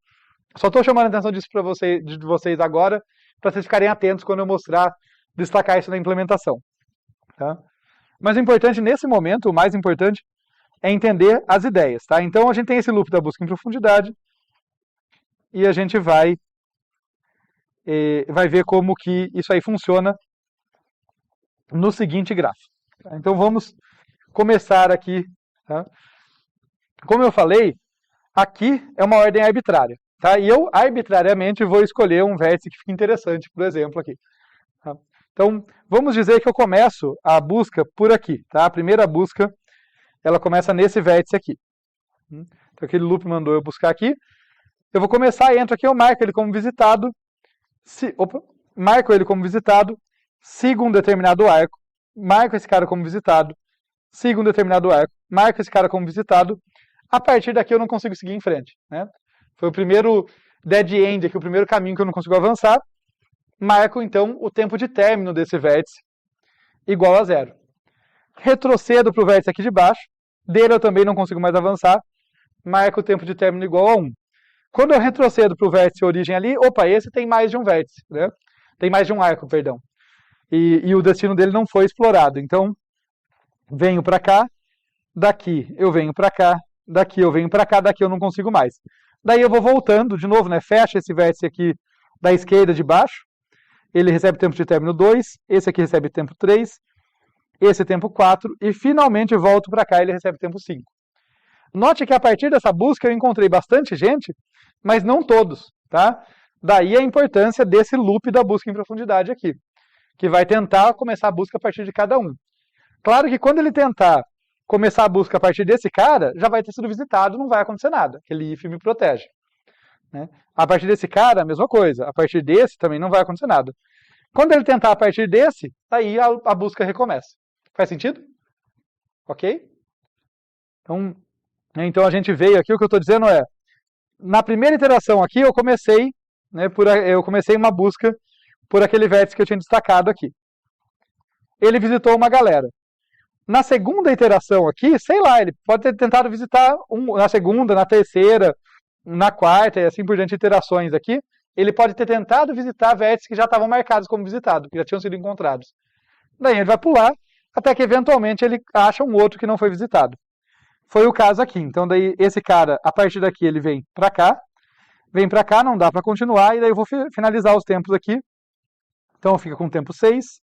Só estou chamando a atenção disso para vocês agora, para vocês ficarem atentos quando eu mostrar, destacar isso na implementação. Tá? Mas o importante nesse momento, o mais importante, é entender as ideias. Tá? Então a gente tem esse loop da busca em profundidade e a gente vai ver como que isso aí funciona no seguinte gráfico. Tá? Então vamos começar aqui. Tá? Como eu falei, aqui é uma ordem arbitrária. Tá? E eu arbitrariamente vou escolher um vértice que fica interessante, por exemplo, aqui. Tá? Então, vamos dizer que eu começo a busca por aqui. Tá? A primeira busca, ela começa nesse vértice aqui. Então, aquele loop mandou eu buscar aqui. Eu vou começar, entro aqui, eu marco ele como visitado. Marco ele como visitado, sigo um determinado arco, marco esse cara como visitado, sigo um determinado arco, marco esse cara como visitado. A partir daqui eu não consigo seguir em frente. Né? Foi o primeiro dead end aqui, o primeiro caminho que eu não consigo avançar. Marco, então, o tempo de término desse vértice igual a 0. Retrocedo para o vértice aqui de baixo. Dele eu também não consigo mais avançar. Marco o tempo de término igual a 1. Quando eu retrocedo para o vértice origem ali, opa, esse tem mais de um vértice. Né? Tem mais de um arco, perdão. e o destino dele não foi explorado. Então, venho para cá, daqui eu venho para cá, daqui eu venho para cá, daqui eu não consigo mais. Daí eu vou voltando de novo, né? Fecha esse vértice aqui da esquerda de baixo, ele recebe tempo de término 2, esse aqui recebe tempo 3, esse tempo 4, e finalmente volto para cá, ele recebe tempo 5. Note que a partir dessa busca eu encontrei bastante gente, mas não todos, tá? Daí a importância desse loop da busca em profundidade aqui, que vai tentar começar a busca a partir de cada um. Claro que quando ele tentar começar a busca a partir desse cara, já vai ter sido visitado, não vai acontecer nada. Aquele if me protege. Né? A partir desse cara, a mesma coisa. A partir desse também não vai acontecer nada. Quando ele tentar a partir desse, aí a busca recomeça. Faz sentido? Ok? Então a gente veio aqui, o que eu estou dizendo é, na primeira iteração aqui eu comecei, né, eu comecei uma busca por aquele vértice que eu tinha destacado aqui. Ele visitou uma galera. Na segunda iteração aqui, sei lá, ele pode ter tentado visitar na segunda, na terceira, na quarta e assim por diante, iterações aqui. Ele pode ter tentado visitar vértices que já estavam marcados como visitados, que já tinham sido encontrados. Daí ele vai pular, até que eventualmente ele acha um outro que não foi visitado. Foi o caso aqui. Então daí esse cara, a partir daqui ele vem para cá, não dá para continuar, e daí eu vou finalizar os tempos aqui. Então fica com o tempo 6,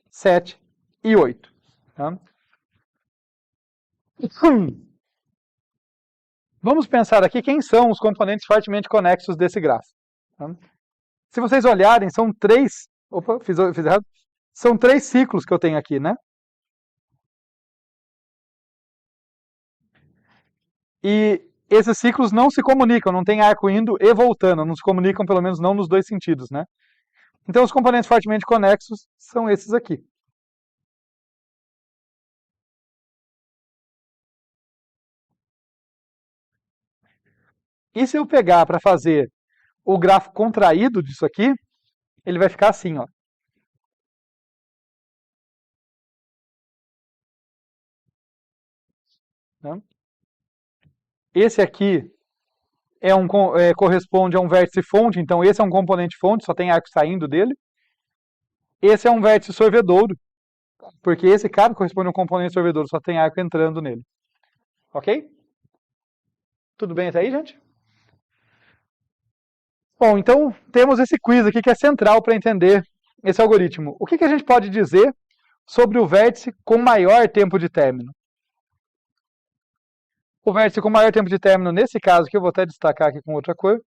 7 e 8. Tá? Vamos pensar aqui quem são os componentes fortemente conexos desse gráfico. Tá? Se vocês olharem, são 3... Opa, fiz errado. São 3 ciclos que eu tenho aqui, né? E esses ciclos não se comunicam, não tem arco indo e voltando, não se comunicam, pelo menos não nos dois sentidos, né? Então os componentes fortemente conexos são esses aqui. E se eu pegar para fazer o gráfico contraído disso aqui, ele vai ficar assim, ó. Né? Esse aqui corresponde a um vértice fonte, então esse é um componente fonte, só tem arco saindo dele. Esse é um vértice sorvedouro, porque esse cara corresponde a um componente sorvedouro, só tem arco entrando nele. Ok? Tudo bem até aí, gente? Bom, então temos esse quiz aqui que é central para entender esse algoritmo. O que a gente pode dizer sobre o vértice com maior tempo de término? O vértice com maior tempo de término, nesse caso, que eu vou até destacar aqui com outra cor,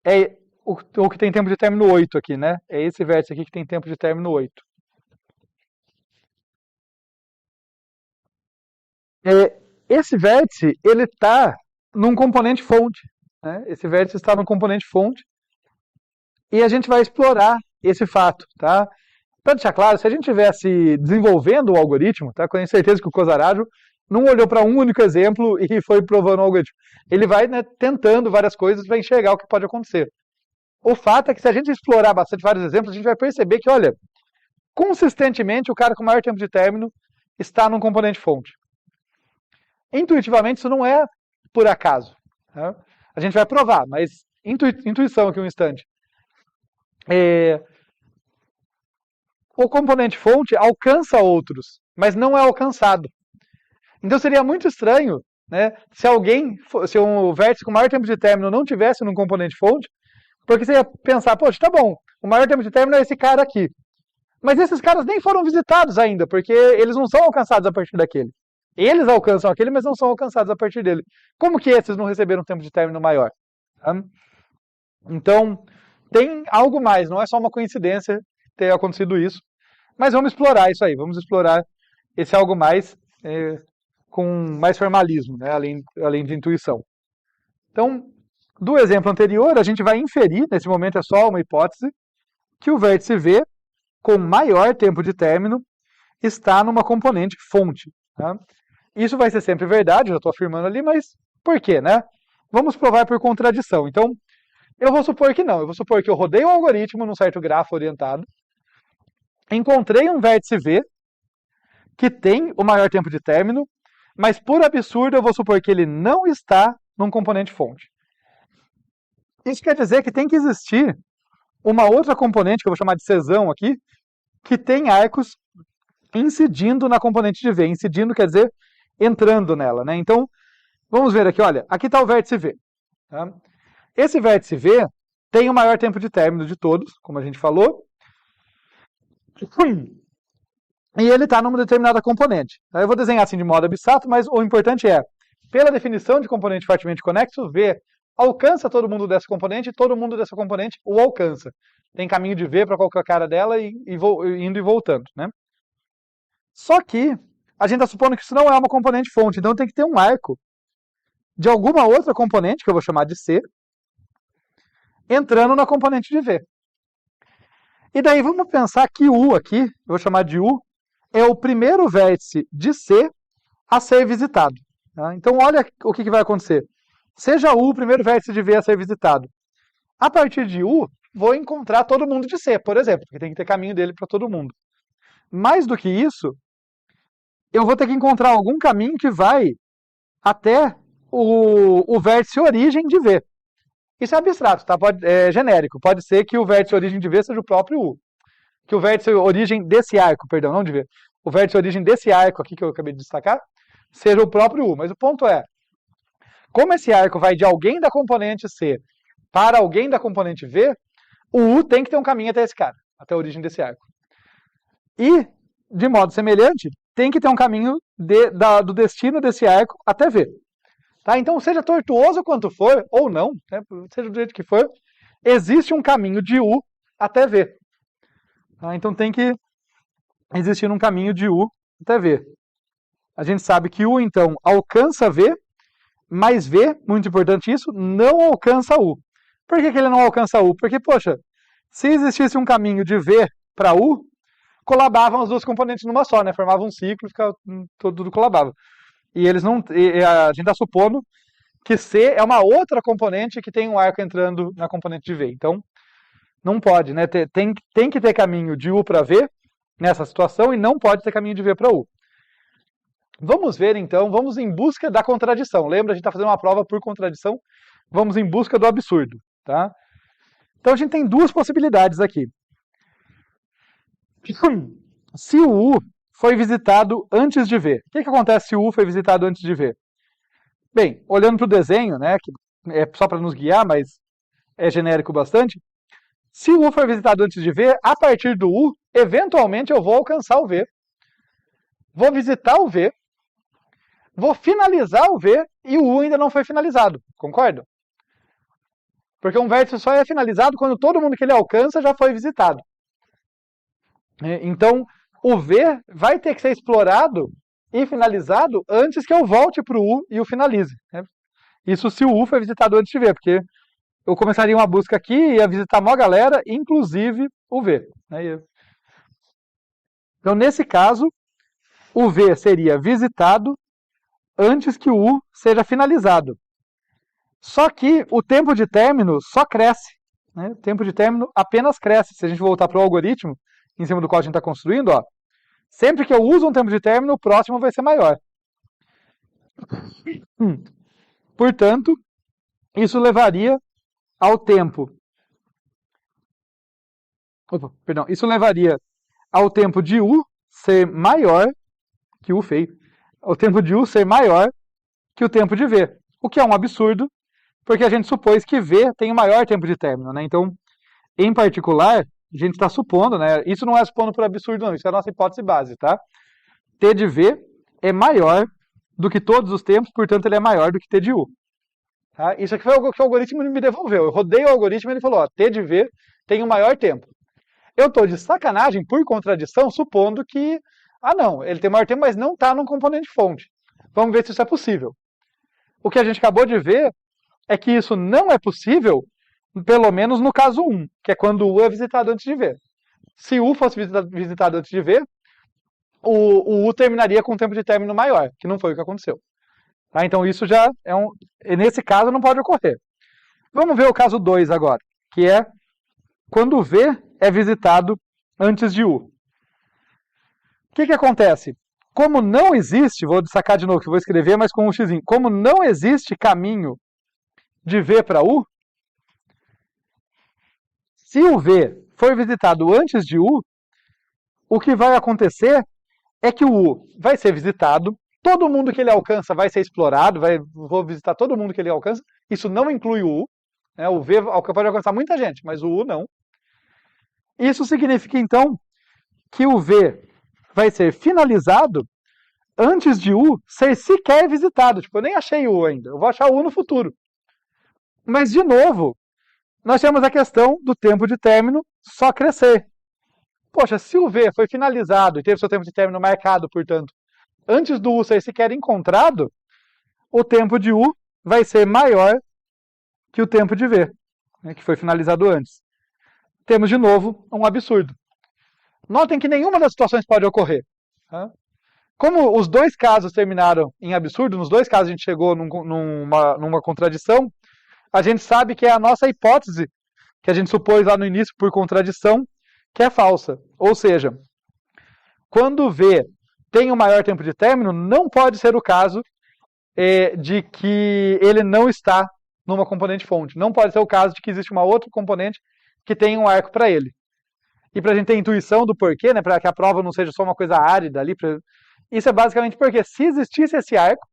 é o que tem tempo de término 8 aqui, né? É esse vértice aqui que tem tempo de término 8. Esse vértice, ele está num componente fonte. Né? Esse vértice está no componente fonte. E a gente vai explorar esse fato, tá? Para deixar claro, se a gente estivesse desenvolvendo o algoritmo, tá? Eu tenho certeza que o Cosarajo não olhou para um único exemplo e foi provando o algoritmo. Ele vai, né, tentando várias coisas para enxergar o que pode acontecer. O fato é que se a gente explorar bastante vários exemplos, a gente vai perceber que, olha, consistentemente o cara com maior tempo de término está num componente fonte. Intuitivamente isso não é por acaso. Tá? A gente vai provar, mas intuição aqui um instante. O componente fonte alcança outros, mas não é alcançado. Então seria muito estranho, né, se um vértice com maior tempo de término não tivesse num componente fonte, porque você ia pensar, poxa, tá bom, o maior tempo de término é esse cara aqui. Mas esses caras nem foram visitados ainda, porque eles não são alcançados a partir daquele. Eles alcançam aquele, mas não são alcançados a partir dele. Como que esses não receberam tempo de término maior? Tá? Então, tem algo mais, não é só uma coincidência ter acontecido isso. Mas vamos explorar isso aí, vamos explorar esse algo mais com mais formalismo, né, além de intuição. Então, do exemplo anterior, a gente vai inferir, nesse momento é só uma hipótese, que o vértice V, com maior tempo de término, está numa componente fonte. Tá? Isso vai ser sempre verdade, já estou afirmando ali, mas por quê, né? Vamos provar por contradição. Então, eu vou supor que não. Eu vou supor que eu rodei um algoritmo num certo grafo orientado, encontrei um vértice V, que tem o maior tempo de término, mas por absurdo eu vou supor que ele não está num componente fonte. Isso quer dizer que tem que existir uma outra componente, que eu vou chamar de cesão aqui, que tem arcos incidindo na componente de V. Incidindo quer dizer entrando nela, né? Então, vamos ver aqui, olha, aqui está o vértice V. Tá? Esse vértice V tem o maior tempo de término de todos, como a gente falou, e ele está numa determinada componente. Eu vou desenhar assim de modo abstrato, mas o importante é, pela definição de componente fortemente conexo, V alcança todo mundo dessa componente e todo mundo dessa componente o alcança. Tem caminho de V para qualquer cara dela indo e voltando, né? Só que a gente está supondo que isso não é uma componente fonte, então tem que ter um arco de alguma outra componente, que eu vou chamar de C, entrando na componente de V. E daí vamos pensar que U aqui, eu vou chamar de U, é o primeiro vértice de C a ser visitado. Tá? Então olha o que vai acontecer. Seja U o primeiro vértice de V a ser visitado. A partir de U, vou encontrar todo mundo de C, por exemplo, porque tem que ter caminho dele para todo mundo. Mais do que isso, eu vou ter que encontrar algum caminho que vai até o vértice origem de V. Isso é abstrato, tá? É genérico. Pode ser que o vértice origem de V seja o próprio U. Que o vértice origem desse arco, perdão, não de V. O vértice origem desse arco aqui que eu acabei de destacar, seja o próprio U. Mas o ponto é, como esse arco vai de alguém da componente C para alguém da componente V, o U tem que ter um caminho até esse cara, até a origem desse arco. E, de modo semelhante, tem que ter um caminho do destino desse arco até V. Tá? Então, seja tortuoso quanto for, ou não, né, seja do jeito que for, existe um caminho de U até V. Tá? Então, tem que existir um caminho de U até V. A gente sabe que U, então, alcança V, mas V, muito importante isso, não alcança U. Por que ele não alcança U? Porque, poxa, se existisse um caminho de V para U, colabavam as duas componentes numa só, né? Formava um ciclo, ficava, tudo colabava. E eles não, a gente está supondo que C é uma outra componente que tem um arco entrando na componente de V. Então, não pode, né? Tem que ter caminho de U para V nessa situação e não pode ter caminho de V para U. Vamos ver, então, vamos em busca da contradição. Lembra, a gente está fazendo uma prova por contradição. Vamos em busca do absurdo, tá? Então, a gente tem duas possibilidades aqui. Se o U foi visitado antes de V, o que acontece se o U foi visitado antes de V? Bem, olhando para o desenho, né, que é só para nos guiar, mas é genérico bastante, se o U for visitado antes de V, a partir do U, eventualmente eu vou alcançar o V, vou visitar o V, vou finalizar o V e o U ainda não foi finalizado, concorda? Porque um vértice só é finalizado quando todo mundo que ele alcança já foi visitado. Então, o V vai ter que ser explorado e finalizado antes que eu volte para o U e o finalize. Isso se o U foi visitado antes de V, porque eu começaria uma busca aqui e ia visitar uma galera, inclusive o V. Então, nesse caso, o V seria visitado antes que o U seja finalizado. Só que o tempo de término só cresce. O tempo de término apenas cresce. Se a gente voltar para o algoritmo, em cima do qual a gente está construindo, ó, sempre que eu uso um tempo de término, o próximo vai ser maior. Portanto, isso levaria ao tempo... Isso levaria ao tempo de U ser maior que U feio. O tempo de U ser maior que o tempo de V. O que é um absurdo, porque a gente supôs que V tem o maior tempo de término. Né? Então, em particular, a gente está supondo, né? Isso não é supondo por absurdo, não. Isso é a nossa hipótese base, tá? T de V é maior do que todos os tempos, portanto, ele é maior do que T de U. Tá? Isso aqui foi o que o algoritmo me devolveu. Eu rodei o algoritmo e ele falou, ó, T de V tem o maior tempo. Eu estou de sacanagem, por contradição, supondo que, não, ele tem o maior tempo, mas não está num componente fonte. Vamos ver se isso é possível. O que a gente acabou de ver é que isso não é possível, pelo menos no caso 1, que é quando U é visitado antes de V. Se U fosse visitado antes de V, o U terminaria com um tempo de término maior, que não foi o que aconteceu. Tá? Então isso já nesse caso não pode ocorrer. Vamos ver o caso 2 agora, que é quando V é visitado antes de U. O que acontece? Como não existe, vou destacar de novo que vou escrever, mas com um xizinho, como não existe caminho de V para U, se o V for visitado antes de U, o que vai acontecer é que o U vai ser visitado, todo mundo que ele alcança vai ser explorado, vou visitar todo mundo que ele alcança, isso não inclui o U, né? O V pode alcançar muita gente, mas o U não. Isso significa, então, que o V vai ser finalizado antes de U ser sequer visitado. Tipo, eu nem achei U ainda, eu vou achar U no futuro. Mas, de novo, nós temos a questão do tempo de término só crescer. Poxa, se o V foi finalizado e teve seu tempo de término marcado, portanto, antes do U ser sequer encontrado, o tempo de U vai ser maior que o tempo de V, né, que foi finalizado antes. Temos, de novo, um absurdo. Notem que nenhuma das situações pode ocorrer. Tá? Como os dois casos terminaram em absurdo, nos dois casos a gente chegou numa contradição, a gente sabe que é a nossa hipótese, que a gente supôs lá no início por contradição, que é falsa. Ou seja, quando V tem o maior tempo de término, não pode ser o caso de que ele não está numa componente fonte. Não pode ser o caso de que existe uma outra componente que tem um arco para ele. E para a gente ter intuição do porquê, né, para que a prova não seja só uma coisa árida ali, isso é basicamente porque se existisse esse arco,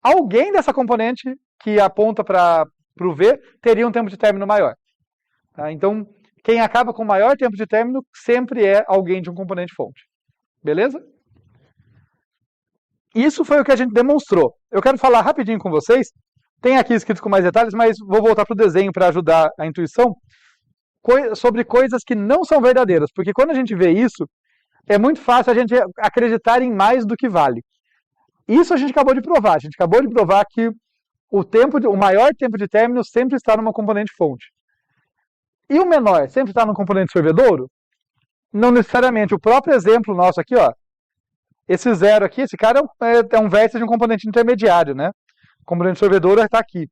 alguém dessa componente que aponta para o V teria um tempo de término maior. Tá? Então, quem acaba com maior tempo de término sempre é alguém de um componente fonte. Beleza? Isso foi o que a gente demonstrou. Eu quero falar rapidinho com vocês, tem aqui escrito com mais detalhes, mas vou voltar para o desenho para ajudar a intuição, sobre coisas que não são verdadeiras, porque quando a gente vê isso, é muito fácil a gente acreditar em mais do que vale. Isso a gente acabou de provar. A gente acabou de provar que o maior tempo de término sempre está numa componente fonte. E o menor sempre está num componente sorvedouro? Não necessariamente. O próprio exemplo nosso aqui, ó, esse zero aqui, esse cara é um vértice de um componente intermediário, né? O componente sorvedouro está aqui.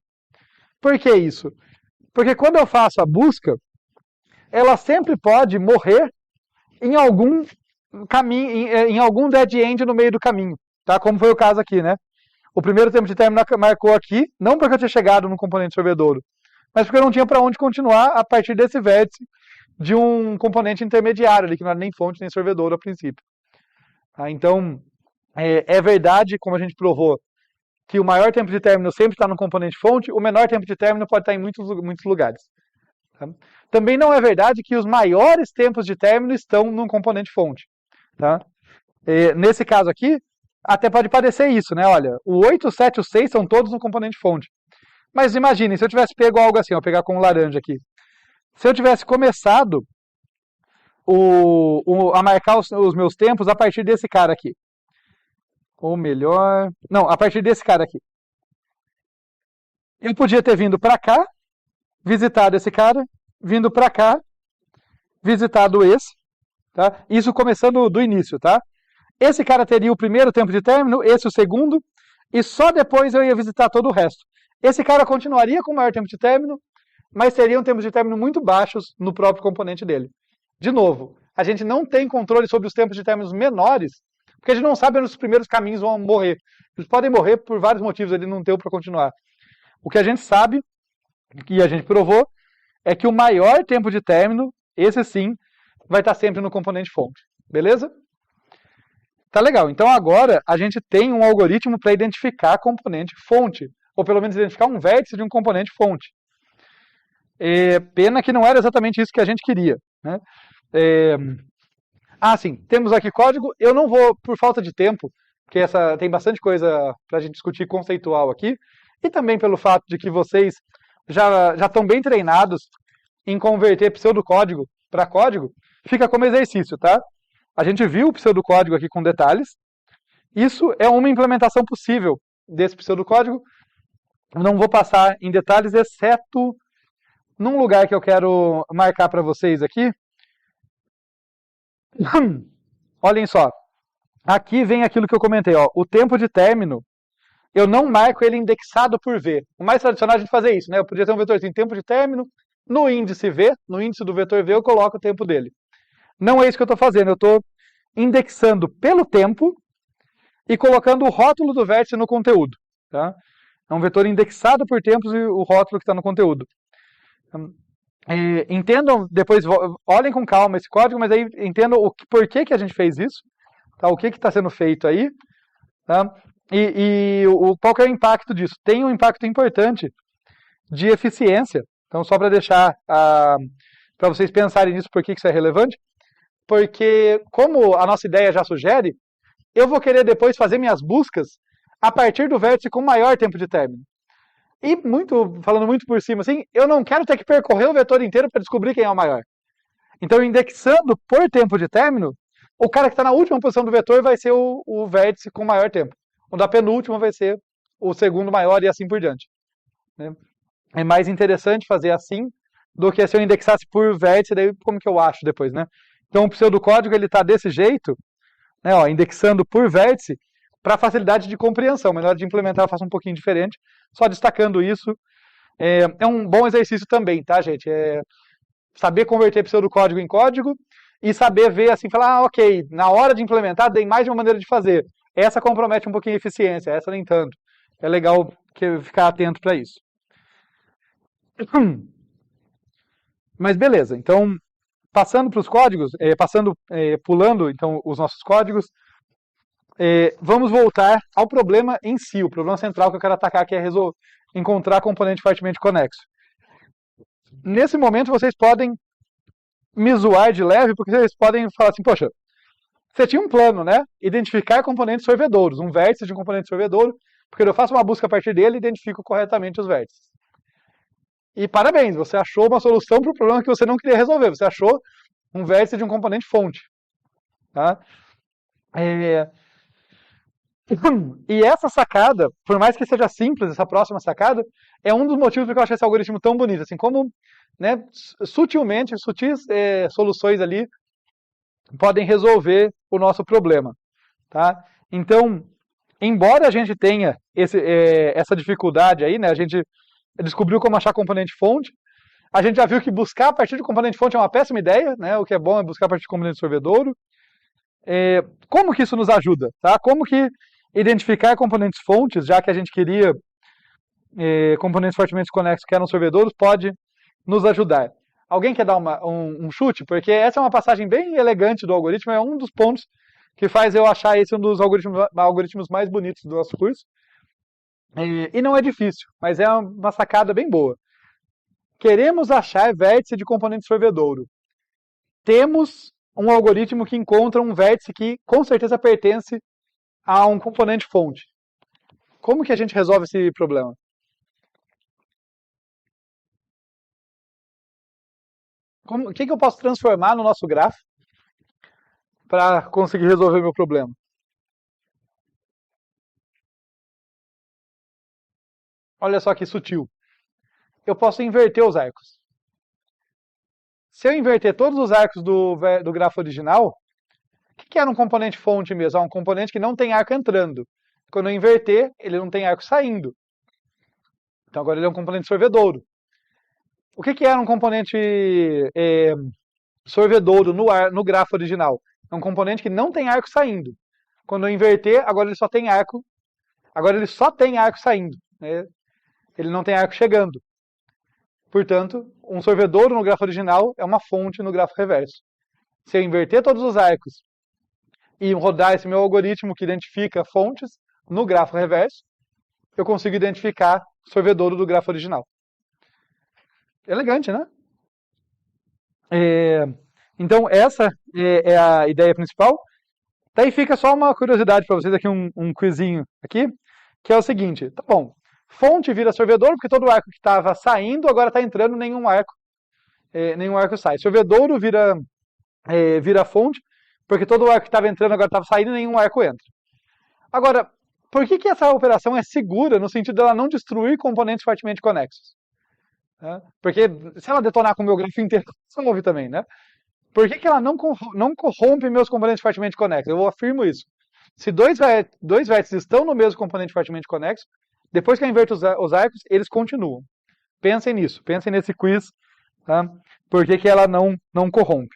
Por que isso? Porque quando eu faço a busca, ela sempre pode morrer em algum caminho, em algum dead end no meio do caminho, tá? Como foi o caso aqui, né? O primeiro tempo de término marcou aqui, não porque eu tinha chegado no componente sorvedouro, mas porque eu não tinha para onde continuar a partir desse vértice de um componente intermediário ali, que não era nem fonte nem sorvedouro a princípio. Tá? Então, é verdade, como a gente provou, que o maior tempo de término sempre está no componente fonte, o menor tempo de término pode estar em muitos lugares. Tá? Também não é verdade que os maiores tempos de término estão no componente fonte. Tá? Nesse caso aqui, até pode parecer isso, né? Olha, o 8, o 7 e o 6 são todos no componente fonte. Mas imaginem, se eu tivesse pego algo assim, vou pegar com um laranja aqui. Se eu tivesse começado a marcar os meus tempos a partir desse cara aqui. Ou melhor... Não, a partir desse cara aqui. Eu podia ter vindo para cá, visitado esse cara, vindo para cá, visitado esse. Tá? Isso começando do início, tá? Esse cara teria o primeiro tempo de término, esse o segundo, e só depois eu ia visitar todo o resto. Esse cara continuaria com o maior tempo de término, mas teria um tempo de término muito baixos no próprio componente dele. De novo, a gente não tem controle sobre os tempos de términos menores, porque a gente não sabe onde os primeiros caminhos vão morrer. Eles podem morrer por vários motivos, ele não deu para continuar. O que a gente sabe, e a gente provou, é que o maior tempo de término, esse sim, vai estar sempre no componente fonte. Beleza? Tá legal. Então agora a gente tem um algoritmo para identificar componente fonte, ou pelo menos identificar um vértice de um componente fonte. Pena que não era exatamente isso que a gente queria. Né? Sim, temos aqui código. Eu não vou, por falta de tempo, porque tem bastante coisa para a gente discutir conceitual aqui, e também pelo fato de que vocês já estão bem treinados em converter pseudocódigo para código, fica como exercício, tá? A gente viu o pseudocódigo aqui com detalhes. Isso é uma implementação possível desse pseudocódigo. Não vou passar em detalhes, exceto num lugar que eu quero marcar para vocês aqui. Olhem só. Aqui vem aquilo que eu comentei. Ó. O tempo de término, eu não marco ele indexado por V. O mais tradicional é a gente fazer isso. Né? Eu podia ter um vetorzinho tempo de término. No índice V, no índice do vetor V, eu coloco o tempo dele. Não é isso que eu estou fazendo. Eu estou indexando pelo tempo e colocando o rótulo do vértice no conteúdo. Tá? É um vetor indexado por tempos e o rótulo que está no conteúdo. Entendam, depois olhem com calma esse código, mas aí entendam por que a gente fez isso, tá? O que está sendo feito aí, tá? Qual que é o impacto disso? Tem um impacto importante de eficiência. Então, só para deixar para vocês pensarem nisso, por que isso é relevante, porque como a nossa ideia já sugere, eu vou querer depois fazer minhas buscas a partir do vértice com maior tempo de término. E falando muito por cima, assim, eu não quero ter que percorrer o vetor inteiro para descobrir quem é o maior. Então, indexando por tempo de término, o cara que está na última posição do vetor vai ser o vértice com maior tempo. O da penúltima vai ser o segundo maior e assim por diante. Né? É mais interessante fazer assim do que se eu indexasse por vértice, daí como que eu acho depois, né? Então, o pseudocódigo ele está desse jeito, né, ó, indexando por vértice, para facilidade de compreensão. Mas na hora de implementar eu faço um pouquinho diferente. Só destacando isso, é um bom exercício também, tá, gente? Saber converter pseudocódigo em código e saber ver assim, falar, ok, na hora de implementar tem mais de uma maneira de fazer. Essa compromete um pouquinho a eficiência, essa nem tanto. É legal ficar atento para isso. Mas beleza, então, passando para os códigos, pulando então os nossos códigos, vamos voltar ao problema em si, o problema central que eu quero atacar, que é encontrar componente fortemente conexo. Nesse momento, vocês podem me zoar de leve, porque vocês podem falar assim, poxa, você tinha um plano, né? Identificar componentes sorvedouros, um vértice de um componente sorvedouro, porque eu faço uma busca a partir dele e identifico corretamente os vértices. E parabéns, você achou uma solução para o problema que você não queria resolver, você achou um vértice de um componente fonte. Tá? E essa sacada, por mais que seja simples, essa próxima sacada, é um dos motivos porque eu acho esse algoritmo tão bonito. Assim, como, né, sutis soluções ali podem resolver o nosso problema. Tá? Então, embora a gente tenha essa dificuldade aí, né, a gente descobriu como achar componente fonte, a gente já viu que buscar a partir de componente fonte é uma péssima ideia, né? O que é bom é buscar a partir de componente sorvedouro. Como que isso nos ajuda? Tá? Como que identificar componentes fontes, já que a gente queria componentes fortemente conexos que eram sorvedouros, pode nos ajudar? Alguém quer dar um chute? Porque essa é uma passagem bem elegante do algoritmo, é um dos pontos que faz eu achar esse um dos algoritmos mais bonitos do nosso curso. E não é difícil, mas é uma sacada bem boa. Queremos achar vértice de componente sorvedouro. Temos um algoritmo que encontra um vértice que com certeza pertence a um componente fonte. Como que a gente resolve esse problema? O que eu posso transformar no nosso grafo para conseguir resolver o meu problema? Olha só que sutil. Eu posso inverter os arcos. Se eu inverter todos os arcos do grafo original, o que era um componente fonte mesmo? É um componente que não tem arco entrando. Quando eu inverter, ele não tem arco saindo. Então agora ele é um componente sorvedouro. O que era um componente sorvedouro no grafo original? É um componente que não tem arco saindo. Quando eu inverter, agora ele só tem arco. Agora ele só tem arco saindo. Né? Ele não tem arco chegando. Portanto, um sorvedouro no grafo original é uma fonte no grafo reverso. Se eu inverter todos os arcos e rodar esse meu algoritmo que identifica fontes no grafo reverso, eu consigo identificar o sorvedouro do grafo original. Elegante, né? Então, essa é a ideia principal. Daí fica só uma curiosidade para vocês aqui, um quizinho aqui, que é o seguinte, tá bom, fonte vira sorvedouro, porque todo arco que estava saindo agora está entrando, nenhum arco sai. Sorvedouro vira fonte, porque todo arco que estava entrando agora estava saindo, nenhum arco entra. Agora, por que essa operação é segura no sentido dela não destruir componentes fortemente conexos? Porque se ela detonar com o meu grafo inteiro, resolve também, né? Por que ela não corrompe meus componentes fortemente conexos? Eu afirmo isso. Se dois vértices estão no mesmo componente fortemente conexo, depois que eu inverto os arcos, eles continuam. Pensem nisso, pensem nesse quiz, tá? Por que ela não corrompe.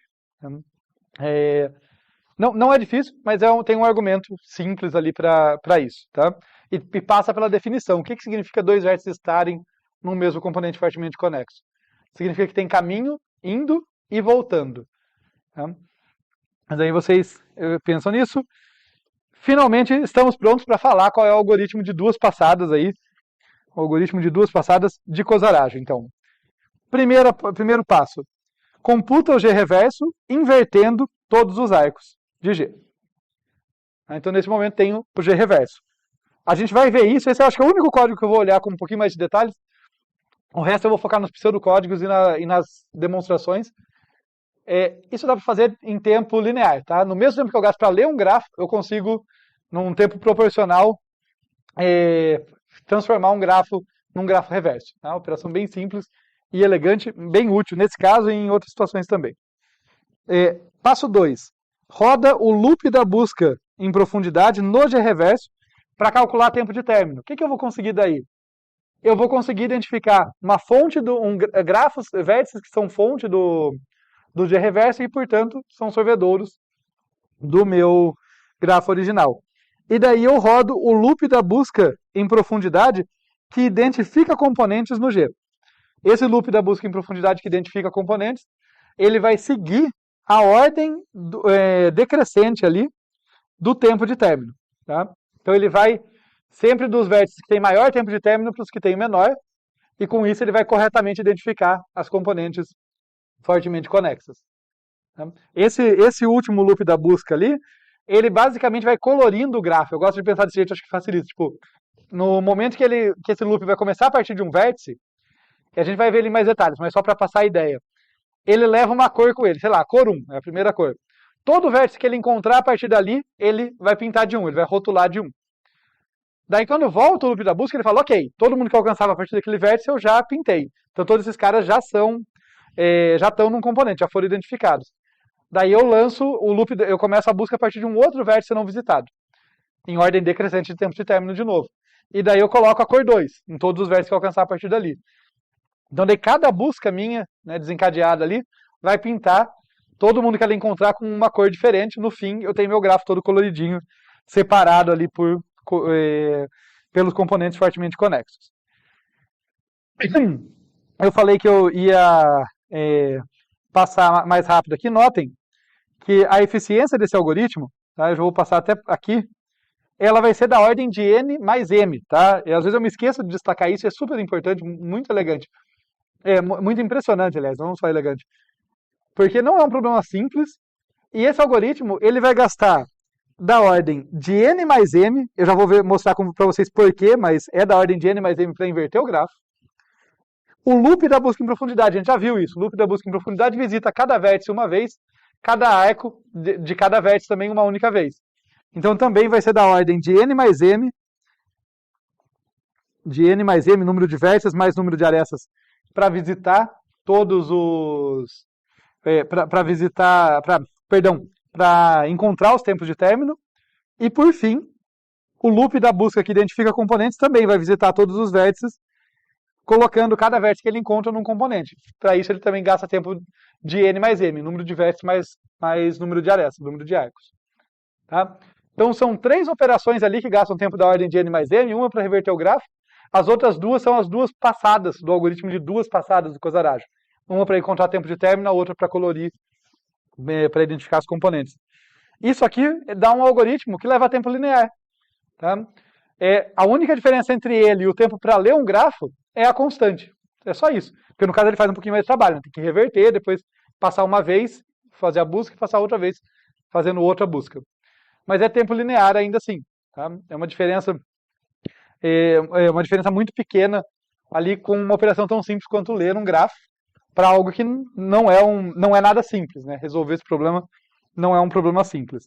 Não é difícil, mas tem um argumento simples ali para isso. Tá? E passa pela definição. O que significa dois vértices estarem no mesmo componente fortemente conexo? significa que tem caminho indo e voltando. Tá? Mas aí vocês pensam nisso. Finalmente estamos prontos para falar qual é o algoritmo de duas passadas aí. O algoritmo de duas passadas de Kozarajo. Então, primeiro passo. Computa o G reverso invertendo todos os arcos de G. Então, nesse momento, tenho o G reverso. A gente vai ver isso. Esse eu acho que é o único código que eu vou olhar com um pouquinho mais de detalhes. O resto eu vou focar nos pseudocódigos e nas demonstrações. Isso dá para fazer em tempo linear. Tá? No mesmo tempo que eu gasto para ler um grafo, eu consigo, num tempo proporcional, transformar um grafo num grafo reverso. Tá? Uma operação bem simples e elegante, bem útil nesse caso e em outras situações também. Passo 2. Roda o loop da busca em profundidade no G reverso para calcular tempo de término. O que eu vou conseguir daí? Eu vou conseguir identificar uma fonte, grafos, vértices que são fonte do G reverso e, portanto, são sorvedouros do meu grafo original. E daí eu rodo o loop da busca em profundidade que identifica componentes no G. Esse loop da busca em profundidade que identifica componentes, ele vai seguir a ordem decrescente ali do tempo de término. Tá? Então ele vai sempre dos vértices que têm maior tempo de término para os que têm menor, e com isso ele vai corretamente identificar as componentes fortemente conexas. Tá? Esse último loop da busca ali, ele basicamente vai colorindo o grafo. Eu gosto de pensar desse jeito, acho que facilita. Tipo, no momento que esse loop vai começar a partir de um vértice, que a gente vai ver ele em mais detalhes, mas só para passar a ideia, ele leva uma cor com ele, sei lá, cor 1, é a primeira cor. Todo vértice que ele encontrar a partir dali, ele vai pintar de 1, ele vai rotular de 1. Daí quando volta o loop da busca, ele fala, ok, todo mundo que eu alcançava a partir daquele vértice eu já pintei. Então todos esses caras já estão num componente, já foram identificados. Daí eu lanço o loop, eu começo a busca a partir de um outro vértice não visitado, em ordem decrescente de tempo de término de novo. E daí eu coloco a cor 2 em todos os vértices que eu alcançar a partir dali. Então, daí cada busca minha, né, desencadeada ali, vai pintar todo mundo que ela encontrar com uma cor diferente. No fim, eu tenho meu grafo todo coloridinho, separado ali pelos componentes fortemente conexos. Eu falei que eu ia passar mais rápido aqui. Notem que a eficiência desse algoritmo, tá, eu já vou passar até aqui, ela vai ser da ordem de n mais m. Tá? E às vezes eu me esqueço de destacar isso, é super importante, muito elegante. Muito impressionante, aliás, não só elegante. Porque não é um problema simples, e esse algoritmo ele vai gastar da ordem de n mais m, eu já vou mostrar para vocês porquê, mas é da ordem de n mais m para inverter o grafo. O loop da busca em profundidade, a gente já viu isso, o loop da busca em profundidade visita cada vértice uma vez, cada arco de cada vértice também uma única vez. Então também vai ser da ordem de n mais m, número de vértices mais número de arestas, para visitar todos os... para encontrar os tempos de término. E, por fim, o loop da busca que identifica componentes também vai visitar todos os vértices, colocando cada vértice que ele encontra num componente. Para isso, ele também gasta tempo de n mais m, número de vértices mais número de arestas, número de arcos. Tá? Então, são 3 operações ali que gastam tempo da ordem de n mais m, uma para reverter o grafo. As outras 2 são as 2 passadas do algoritmo de 2 passadas do Kozarajo. Uma para encontrar tempo de término, a outra para colorir, para identificar os componentes. Isso aqui dá um algoritmo que leva tempo linear. Tá? A única diferença entre ele e o tempo para ler um grafo é a constante. É só isso. Porque no caso ele faz um pouquinho mais de trabalho. Né? Tem que reverter, depois passar uma vez, fazer a busca e passar outra vez, fazendo outra busca. Mas é tempo linear ainda assim. Tá? É uma diferença muito pequena ali com uma operação tão simples quanto ler um grafo para algo que não é nada simples, né? Resolver esse problema não é um problema simples.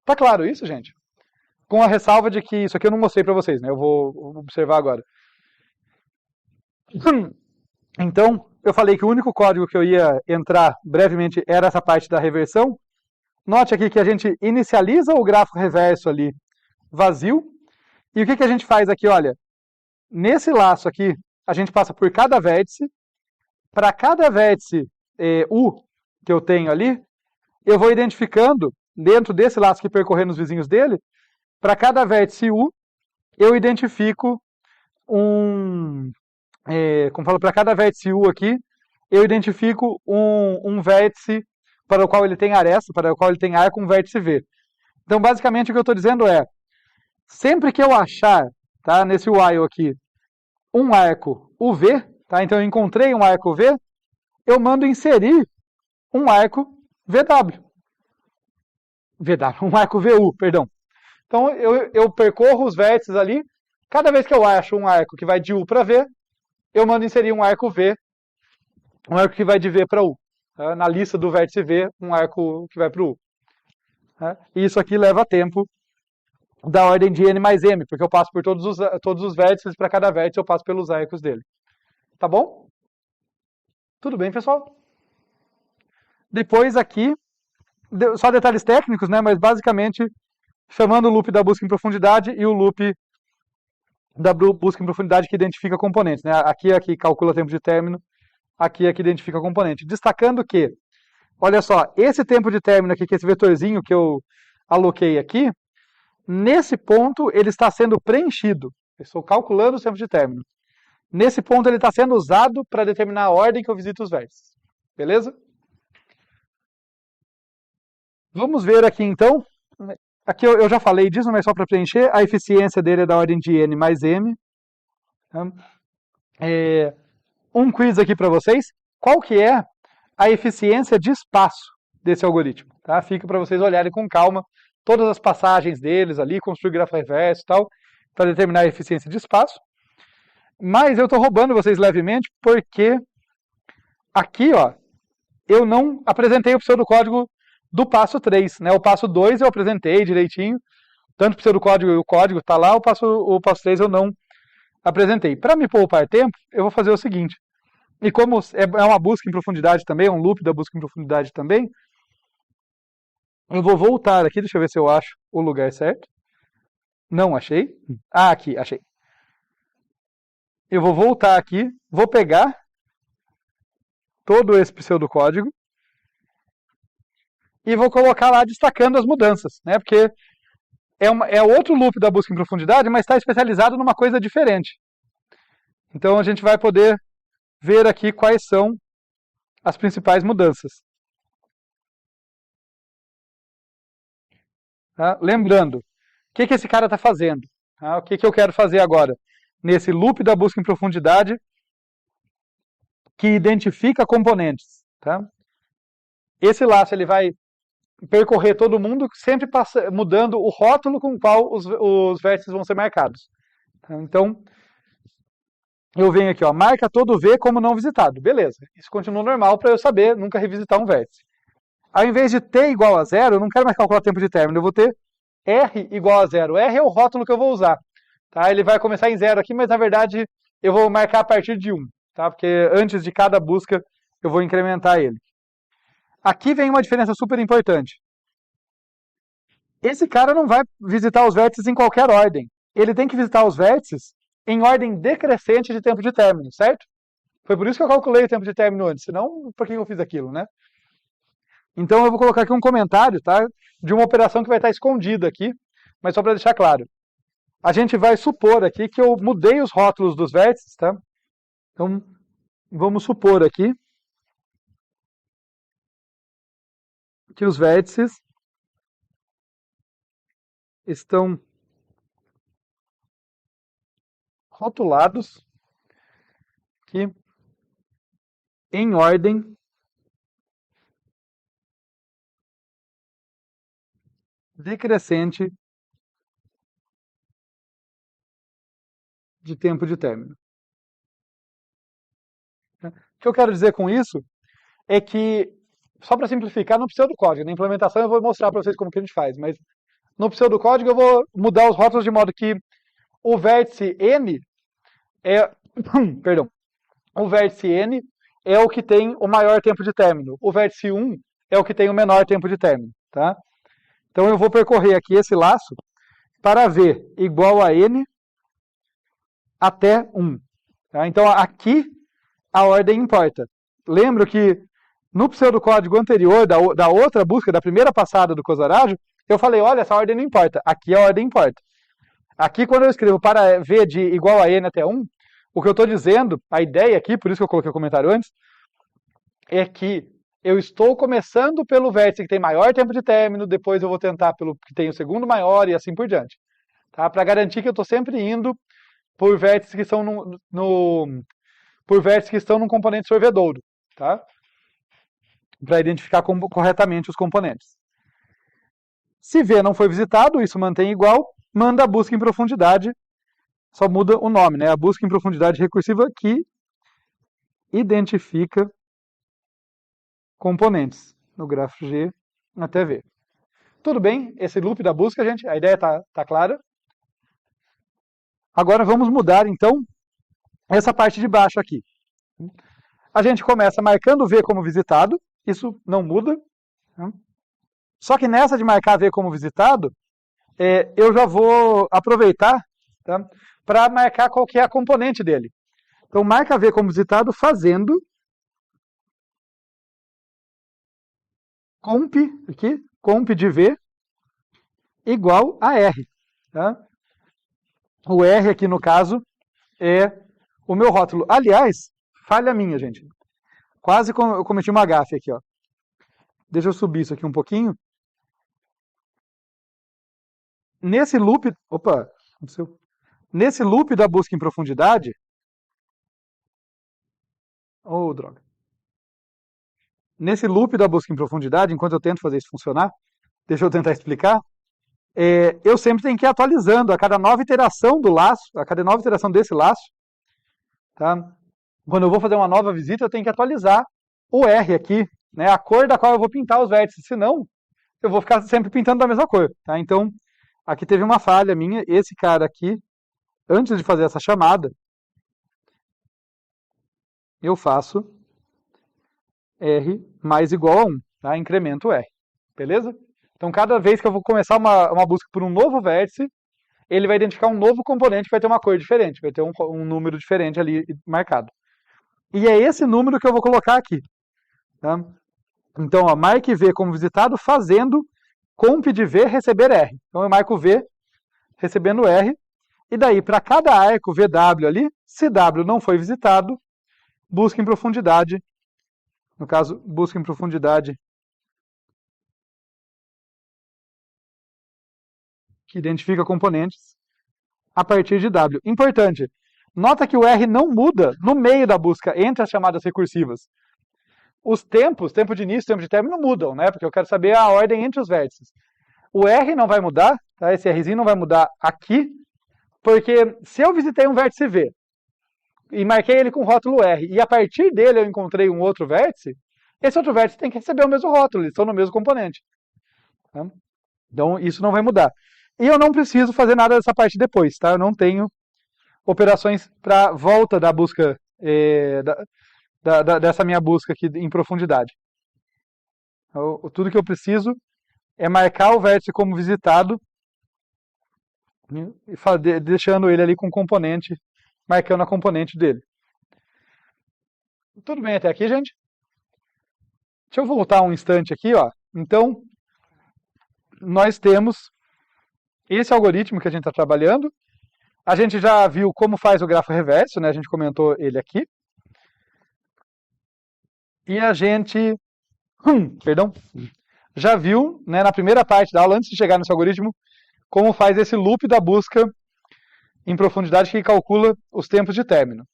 Tá claro isso, gente? Com a ressalva de que isso aqui eu não mostrei para vocês, né? Eu vou observar agora. Então, eu falei que o único código que eu ia entrar brevemente era essa parte da reversão. Note aqui que a gente inicializa o grafo reverso ali vazio. E o que a gente faz aqui? Olha, nesse laço aqui, a gente passa por cada vértice. Para cada vértice U que eu tenho ali, eu vou identificando, dentro desse laço que percorrendo os vizinhos dele, para cada vértice U, eu identifico para cada vértice U aqui, eu identifico um vértice para o qual ele tem aresta, para o qual ele tem arco, um vértice V. Então, basicamente, o que eu estou dizendo é, sempre que eu achar, tá, nesse while aqui, um arco UV, tá, então eu encontrei um arco V, eu mando inserir um arco VW. Um arco VU, perdão. Então, eu percorro os vértices ali, cada vez que eu acho um arco que vai de U para V, eu mando inserir um arco V, um arco que vai de V para U. Tá? Na lista do vértice V, um arco que vai para o U. Tá? E isso aqui leva tempo da ordem de N mais M, porque eu passo por todos os vértices, para cada vértice eu passo pelos arcos dele. Tá bom? Tudo bem, pessoal? Depois aqui, só detalhes técnicos, né? Mas basicamente, chamando o loop da busca em profundidade e o loop da busca em profundidade que identifica componentes. Né? Aqui é que calcula tempo de término, aqui é que identifica componente. Destacando que, olha só, esse tempo de término aqui, que é esse vetorzinho que eu aloquei aqui, nesse ponto ele está sendo preenchido. Eu estou calculando o tempo de término. Nesse ponto ele está sendo usado para determinar a ordem que eu visito os vértices. Beleza? Vamos ver aqui então. Aqui eu já falei disso, mas só para preencher, a eficiência dele é da ordem de N mais M. Um quiz aqui para vocês. Qual que é a eficiência de espaço desse algoritmo? Tá? Fica para vocês olharem com calma todas as passagens deles ali, construir grafo reverso e tal, para determinar a eficiência de espaço. Mas eu estou roubando vocês levemente porque aqui, ó, eu não apresentei o pseudocódigo do passo 3. Né? O passo 2 eu apresentei direitinho, tanto o pseudocódigo e o código está lá, o passo 3 eu não apresentei. Para me poupar tempo, eu vou fazer o seguinte. E como é uma busca em profundidade também, é um loop da busca em profundidade também, eu vou voltar aqui, deixa eu ver se eu acho o lugar certo. Não achei. Ah, aqui, achei. Eu vou voltar aqui, vou pegar todo esse pseudocódigo e vou colocar lá destacando as mudanças, né? Porque é outro loop da busca em profundidade, mas está especializado numa coisa diferente. Então a gente vai poder ver aqui quais são as principais mudanças. Tá? Lembrando, o que esse cara está fazendo? Tá? O que eu quero fazer agora? Nesse loop da busca em profundidade que identifica componentes. Tá? Esse laço ele vai percorrer todo mundo, sempre mudando o rótulo com o qual os vértices vão ser marcados. Tá? Então, eu venho aqui, ó, marca todo V como não visitado. Beleza, isso continua normal para eu saber nunca revisitar um vértice. Ao invés de T igual a 0, eu não quero mais calcular tempo de término, eu vou ter R igual a 0. R é o rótulo que eu vou usar. Tá? Ele vai começar em 0 aqui, mas na verdade eu vou marcar a partir de 1. Tá? Porque antes de cada busca eu vou incrementar ele. Aqui vem uma diferença super importante. Esse cara não vai visitar os vértices em qualquer ordem. Ele tem que visitar os vértices em ordem decrescente de tempo de término, certo? Foi por isso que eu calculei o tempo de término antes, senão por que eu fiz aquilo, né? Então eu vou colocar aqui um comentário, tá? De uma operação que vai estar escondida aqui, mas só para deixar claro. A gente vai supor aqui que eu mudei os rótulos dos vértices, tá? Então, vamos supor aqui que os vértices estão rotulados aqui em ordem decrescente de tempo de término. O que eu quero dizer com isso é que, só para simplificar, no pseudocódigo, na implementação eu vou mostrar para vocês como que a gente faz, mas no pseudocódigo eu vou mudar os rótulos de modo que o vértice N perdão, o vértice N é o que tem o maior tempo de término, o vértice 1 é o que tem o menor tempo de término, tá? Então eu vou percorrer aqui esse laço para V igual a N até 1. Tá? Então aqui a ordem importa. Lembro que no pseudocódigo anterior, da outra busca, da primeira passada do Cosarajo, eu falei, olha, essa ordem não importa. Aqui a ordem importa. Aqui, quando eu escrevo para V de igual a N até 1, o que eu estou dizendo, a ideia aqui, por isso que eu coloquei o comentário antes, é que eu estou começando pelo vértice que tem maior tempo de término, depois eu vou tentar pelo que tem o segundo maior e assim por diante. Tá? Para garantir que eu estou sempre indo por vértices que são por vértices que estão num componente sorvedouro, tá? Para identificar corretamente os componentes. Se V não foi visitado, isso mantém igual, manda a busca em profundidade, só muda o nome, né? A busca em profundidade recursiva que identifica componentes no grafo G até V. Tudo bem? Esse loop da busca, gente, a ideia tá clara? Agora vamos mudar, então, essa parte de baixo aqui. A gente começa marcando V como visitado, isso não muda. Só que nessa de marcar V como visitado, eu já vou aproveitar, tá, para marcar qual que é a componente dele. Então, marca V como visitado fazendo comp de V igual a R. Tá? O R aqui, no caso, é o meu rótulo. Aliás, falha minha, gente. Quase eu cometi uma gafe aqui, ó. Deixa eu subir isso aqui um pouquinho. Nesse loop... Opa, aconteceu. Nesse loop da busca em profundidade... Oh, droga. Nesse loop da busca em profundidade, enquanto eu tento fazer isso funcionar, deixa eu tentar explicar, eu sempre tenho que ir atualizando a cada nova iteração do laço, a cada nova iteração desse laço, tá? Quando eu vou fazer uma nova visita, eu tenho que atualizar o R aqui, né? A cor da qual eu vou pintar os vértices, senão eu vou ficar sempre pintando da mesma cor, tá? Então, aqui teve uma falha minha, esse cara aqui, antes de fazer essa chamada, eu faço R mais igual a 1, tá? Incremento R, beleza? Então, cada vez que eu vou começar uma busca por um novo vértice, ele vai identificar um novo componente que vai ter uma cor diferente, vai ter um número diferente ali marcado. E é esse número que eu vou colocar aqui. Tá? Então, ó, marque V como visitado fazendo comp de V receber R. Então, eu marco V recebendo R. E daí, para cada arco VW ali, se W não foi visitado, busca em profundidade. No caso, busca em profundidade que identifica componentes a partir de W. Importante, nota que o R não muda no meio da busca, entre as chamadas recursivas. Os tempos, tempo de início e tempo de término mudam, né? Porque eu quero saber a ordem entre os vértices. O R não vai mudar, tá? Esse Rzinho não vai mudar aqui, porque se eu visitei um vértice V e marquei ele com rótulo R, e a partir dele eu encontrei um outro vértice, esse outro vértice tem que receber o mesmo rótulo, eles estão no mesmo componente. Tá? Então, isso não vai mudar. E eu não preciso fazer nada dessa parte depois, tá? Eu não tenho operações para volta da busca, dessa minha busca aqui em profundidade. Tudo que eu preciso é marcar o vértice como visitado, e deixando ele ali com componente, marcando a componente dele. Tudo bem até aqui, gente? Deixa eu voltar um instante aqui, ó. Então, nós temos esse algoritmo que a gente está trabalhando. A gente já viu como faz o grafo reverso, né? A gente comentou ele aqui. E a gente, já viu, né, na primeira parte da aula, antes de chegar nesse algoritmo, como faz esse loop da busca em profundidade que calcula os tempos de término.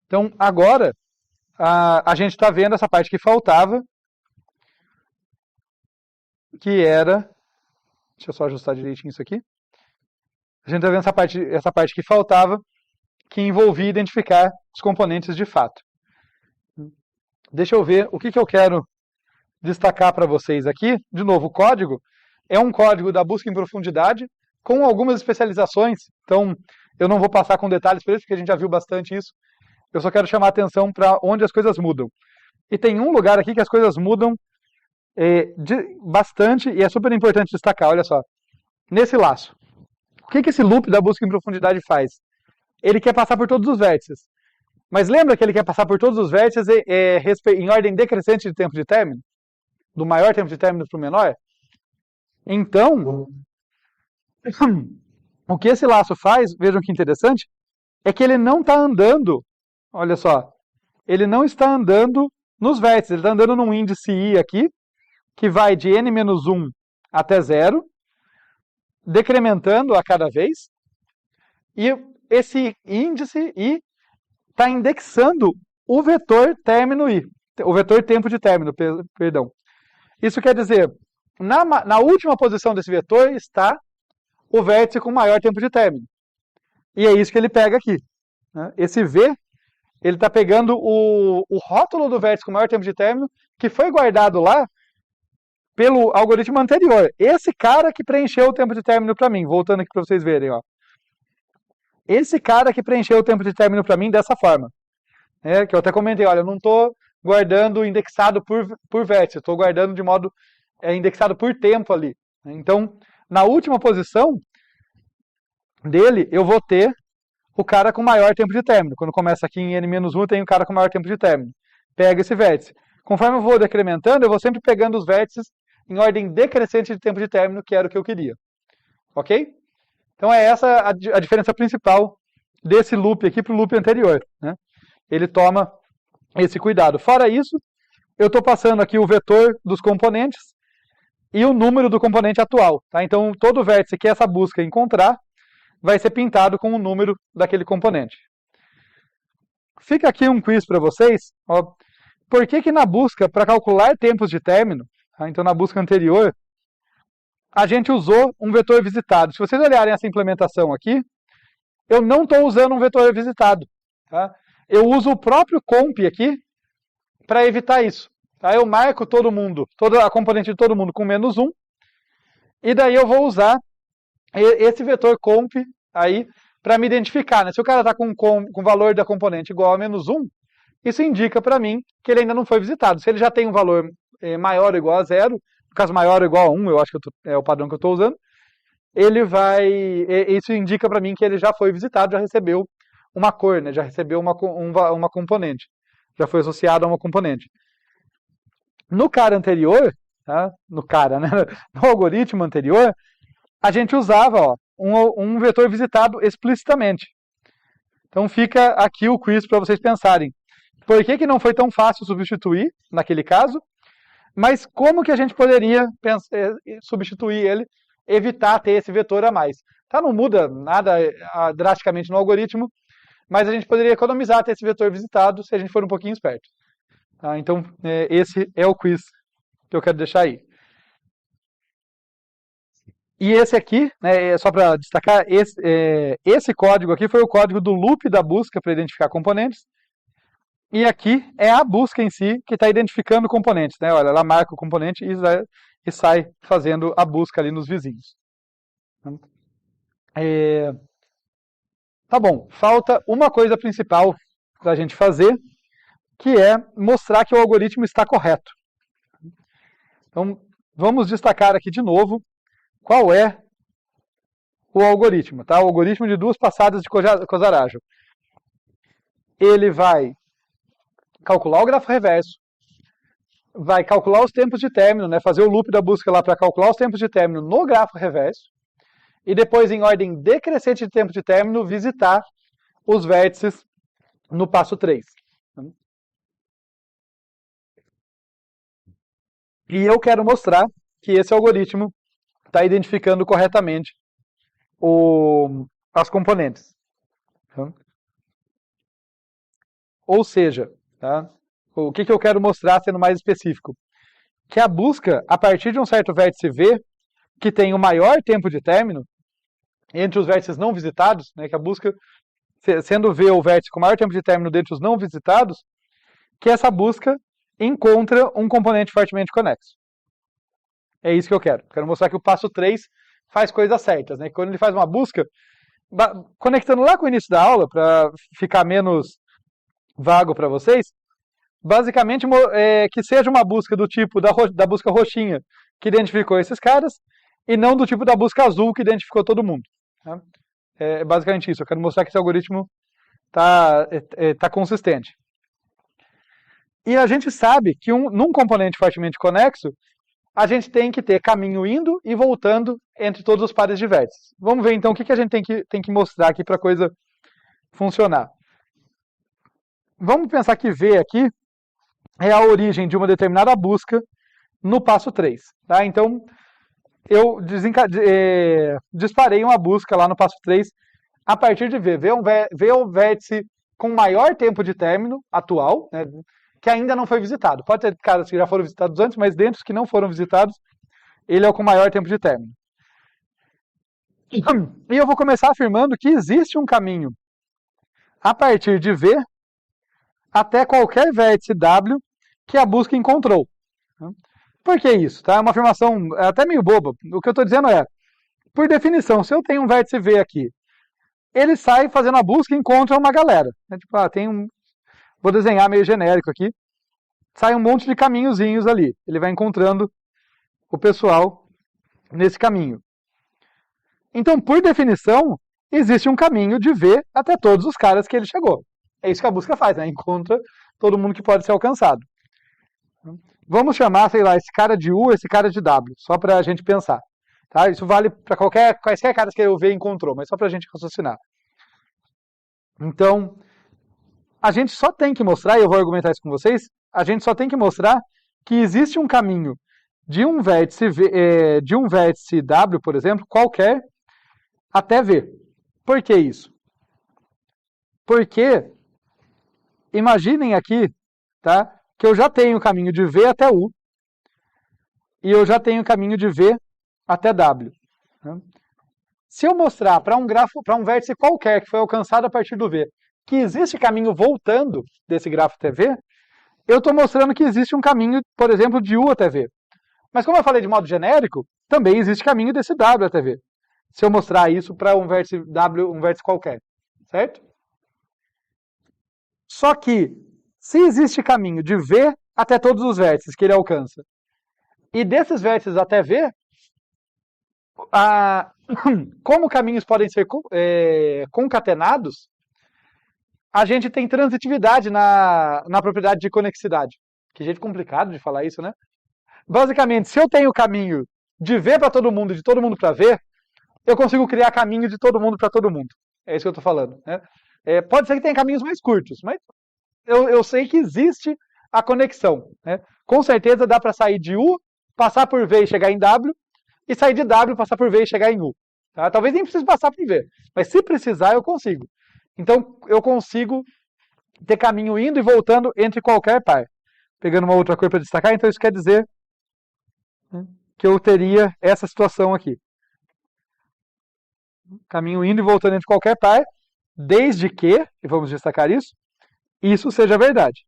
Então, agora, a gente está vendo essa parte que faltava, que era... Deixa eu só ajustar direitinho isso aqui. A gente está vendo essa parte que faltava, que envolvia identificar os componentes de fato. Deixa eu ver o que eu quero destacar para vocês aqui. De novo, o código é um código da busca em profundidade, com algumas especializações. Então, eu não vou passar com detalhes para isso, porque a gente já viu bastante isso. Eu só quero chamar a atenção para onde as coisas mudam. E tem um lugar aqui que as coisas mudam bastante, e é super importante destacar, olha só. Nesse laço, o que esse loop da busca em profundidade faz? Ele quer passar por todos os vértices. Mas lembra que ele quer passar por todos os vértices em ordem decrescente de tempo de término? Do maior tempo de término para o menor? Então, o que esse laço faz, vejam que interessante, é que ele não está andando, olha só, ele não está andando nos vértices, ele está andando num índice I aqui, que vai de n-1 até 0, decrementando a cada vez, e esse índice I está indexando o vetor término I, o vetor tempo de término, perdão. Isso quer dizer, na última posição desse vetor está o vértice com maior tempo de término. E é isso que ele pega aqui. Né? Esse V, ele está pegando o rótulo do vértice com maior tempo de término, que foi guardado lá pelo algoritmo anterior. Esse cara que preencheu o tempo de término para mim, voltando aqui para vocês verem. Ó. Esse cara que preencheu o tempo de término para mim dessa forma. Que eu até comentei, olha, eu não estou guardando indexado por vértice, estou guardando de modo indexado por tempo ali. Então, na última posição dele, eu vou ter o cara com maior tempo de término. Quando começa aqui em n-1, eu tenho o cara com maior tempo de término. Pega esse vértice. Conforme eu vou decrementando, eu vou sempre pegando os vértices em ordem decrescente de tempo de término, que era o que eu queria. Ok? Então é essa a diferença principal desse loop aqui para o loop anterior. Né? Ele toma esse cuidado. Fora isso, eu estou passando aqui o vetor dos componentes e o número do componente atual. Tá? Então, todo vértice que essa busca encontrar vai ser pintado com o número daquele componente. Fica aqui um quiz para vocês. Ó, por que na busca, para calcular tempos de término, tá? Então na busca anterior, a gente usou um vetor visitado. Se vocês olharem essa implementação aqui, eu não estou usando um vetor visitado. Tá? Eu uso o próprio comp aqui para evitar isso. Tá? Eu marco todo mundo, toda a componente de todo mundo com -1, e daí eu vou usar esse vetor comp aí para me identificar. Né? Se o cara está com o valor da componente igual a -1, isso indica para mim que ele ainda não foi visitado. Se ele já tem um valor maior ou igual a 0, no caso maior ou igual a 1, eu acho que é o padrão que eu estou usando, isso indica para mim que ele já foi visitado, já recebeu uma cor, né? Já recebeu uma componente, já foi associado a uma componente. No cara anterior, tá? Né? No algoritmo anterior, a gente usava um vetor visitado explicitamente. Então fica aqui o quiz para vocês pensarem. Por que não foi tão fácil substituir, naquele caso, mas como que a gente poderia substituir ele, evitar ter esse vetor a mais? Tá, não muda nada drasticamente no algoritmo, mas a gente poderia economizar ter esse vetor visitado se a gente for um pouquinho esperto. Tá, então, esse é o quiz que eu quero deixar aí. E esse aqui, né, só para destacar, esse código aqui foi o código do loop da busca para identificar componentes. E aqui é a busca em si que está identificando componentes. Né? Olha, ela marca o componente e sai fazendo a busca ali nos vizinhos. Tá bom, falta uma coisa principal para a gente fazer, que é mostrar que o algoritmo está correto. Então, vamos destacar aqui de novo qual é o algoritmo. Tá? O algoritmo de duas passadas de Kozarajo. Ele vai calcular o grafo reverso, vai calcular os tempos de término, né, fazer o loop da busca lá para calcular os tempos de término no grafo reverso, e depois, em ordem decrescente de tempo de término, visitar os vértices no passo 3. E eu quero mostrar que esse algoritmo está identificando corretamente as componentes. Ou seja, tá? O que eu quero mostrar, sendo mais específico? Que a busca, a partir de um certo vértice V, que tem o maior tempo de término, entre os vértices não visitados, né, que a busca, sendo V o vértice com maior tempo de término dentre os não visitados, que essa busca encontra um componente fortemente conexo. É isso que eu quero. Quero mostrar que o passo 3 faz coisas certas. Né? Quando ele faz uma busca, conectando lá com o início da aula, para ficar menos vago para vocês, basicamente que seja uma busca do tipo da busca roxinha que identificou esses caras e não do tipo da busca azul que identificou todo mundo. Tá? É basicamente isso. Eu quero mostrar que esse algoritmo tá consistente. E a gente sabe que num componente fortemente conexo, a gente tem que ter caminho indo e voltando entre todos os pares de vértices. Vamos ver então o que a gente tem que mostrar aqui para a coisa funcionar. vamos pensar que V aqui é a origem de uma determinada busca no passo 3. Tá? Então, eu disparei uma busca lá no passo 3 a partir de V. V é o vértice com maior tempo de término atual, né, que ainda não foi visitado. Pode ter caras que já foram visitados antes, mas dentre os que não foram visitados, ele é o com maior tempo de término. E eu vou começar afirmando que existe um caminho a partir de V até qualquer vértice W que a busca encontrou. Por que isso? Tá? É uma afirmação até meio boba. O que eu estou dizendo é, por definição, se eu tenho um vértice V aqui, ele sai fazendo a busca e encontra uma galera. Tipo, vou desenhar meio genérico aqui. Sai um monte de caminhozinhos ali. Ele vai encontrando o pessoal nesse caminho. Então, por definição, existe um caminho de V até todos os caras que ele chegou. É isso que a busca faz, né? Encontra todo mundo que pode ser alcançado. Vamos chamar, sei lá, esse cara de U, esse cara de W, só para a gente pensar. Tá? Isso vale para quaisquer caras que o V encontrou, mas só para a gente raciocinar. Então, a gente só tem que mostrar, e eu vou argumentar isso com vocês, a gente só tem que mostrar que existe um caminho de um vértice W, por exemplo, qualquer, até V. Por que isso? Porque, imaginem aqui, tá, que eu já tenho o caminho de V até U, e eu já tenho o caminho de V até W. Né? Se eu mostrar para um vértice qualquer que foi alcançado a partir do V, que existe caminho voltando desse grafo até V, eu estou mostrando que existe um caminho, por exemplo, de U até V. Mas como eu falei de modo genérico, também existe caminho desse W até V. Se eu mostrar isso para um vértice W, um vértice qualquer, certo? Só que, se existe caminho de V até todos os vértices que ele alcança, e desses vértices até V, como caminhos podem ser concatenados, a gente tem transitividade na propriedade de conexidade. Que jeito complicado de falar isso, né? Basicamente, se eu tenho caminho de V para todo mundo e de todo mundo para V, eu consigo criar caminho de todo mundo para todo mundo. É isso que eu estou falando. Né? Pode ser que tenha caminhos mais curtos, mas eu sei que existe a conexão. Né? Com certeza dá para sair de U, passar por V e chegar em W, e sair de W, passar por V e chegar em U. Tá? Talvez nem precise passar por V, mas se precisar eu consigo. Então eu consigo ter caminho indo e voltando entre qualquer par. Pegando uma outra cor para destacar, então isso quer dizer que eu teria essa situação aqui. Caminho indo e voltando entre qualquer par, desde que, e vamos destacar isso seja verdade.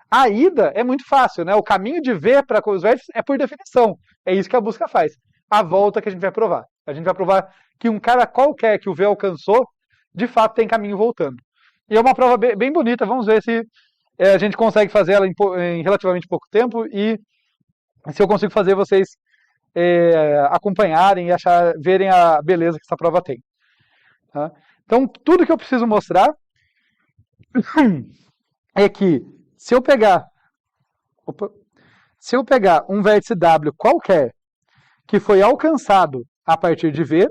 A ida é muito fácil, né? O caminho de V para os vértices é por definição. É isso que a busca faz. A volta que a gente vai provar. A gente vai provar que um cara qualquer que o V alcançou, de fato tem caminho voltando. E é uma prova bem bonita. Vamos ver se a gente consegue fazer ela em relativamente pouco tempo e se eu consigo fazer vocês acompanharem e verem a beleza que essa prova tem. Tá? Então, tudo que eu preciso mostrar é que se eu pegar um vértice W qualquer que foi alcançado a partir de V,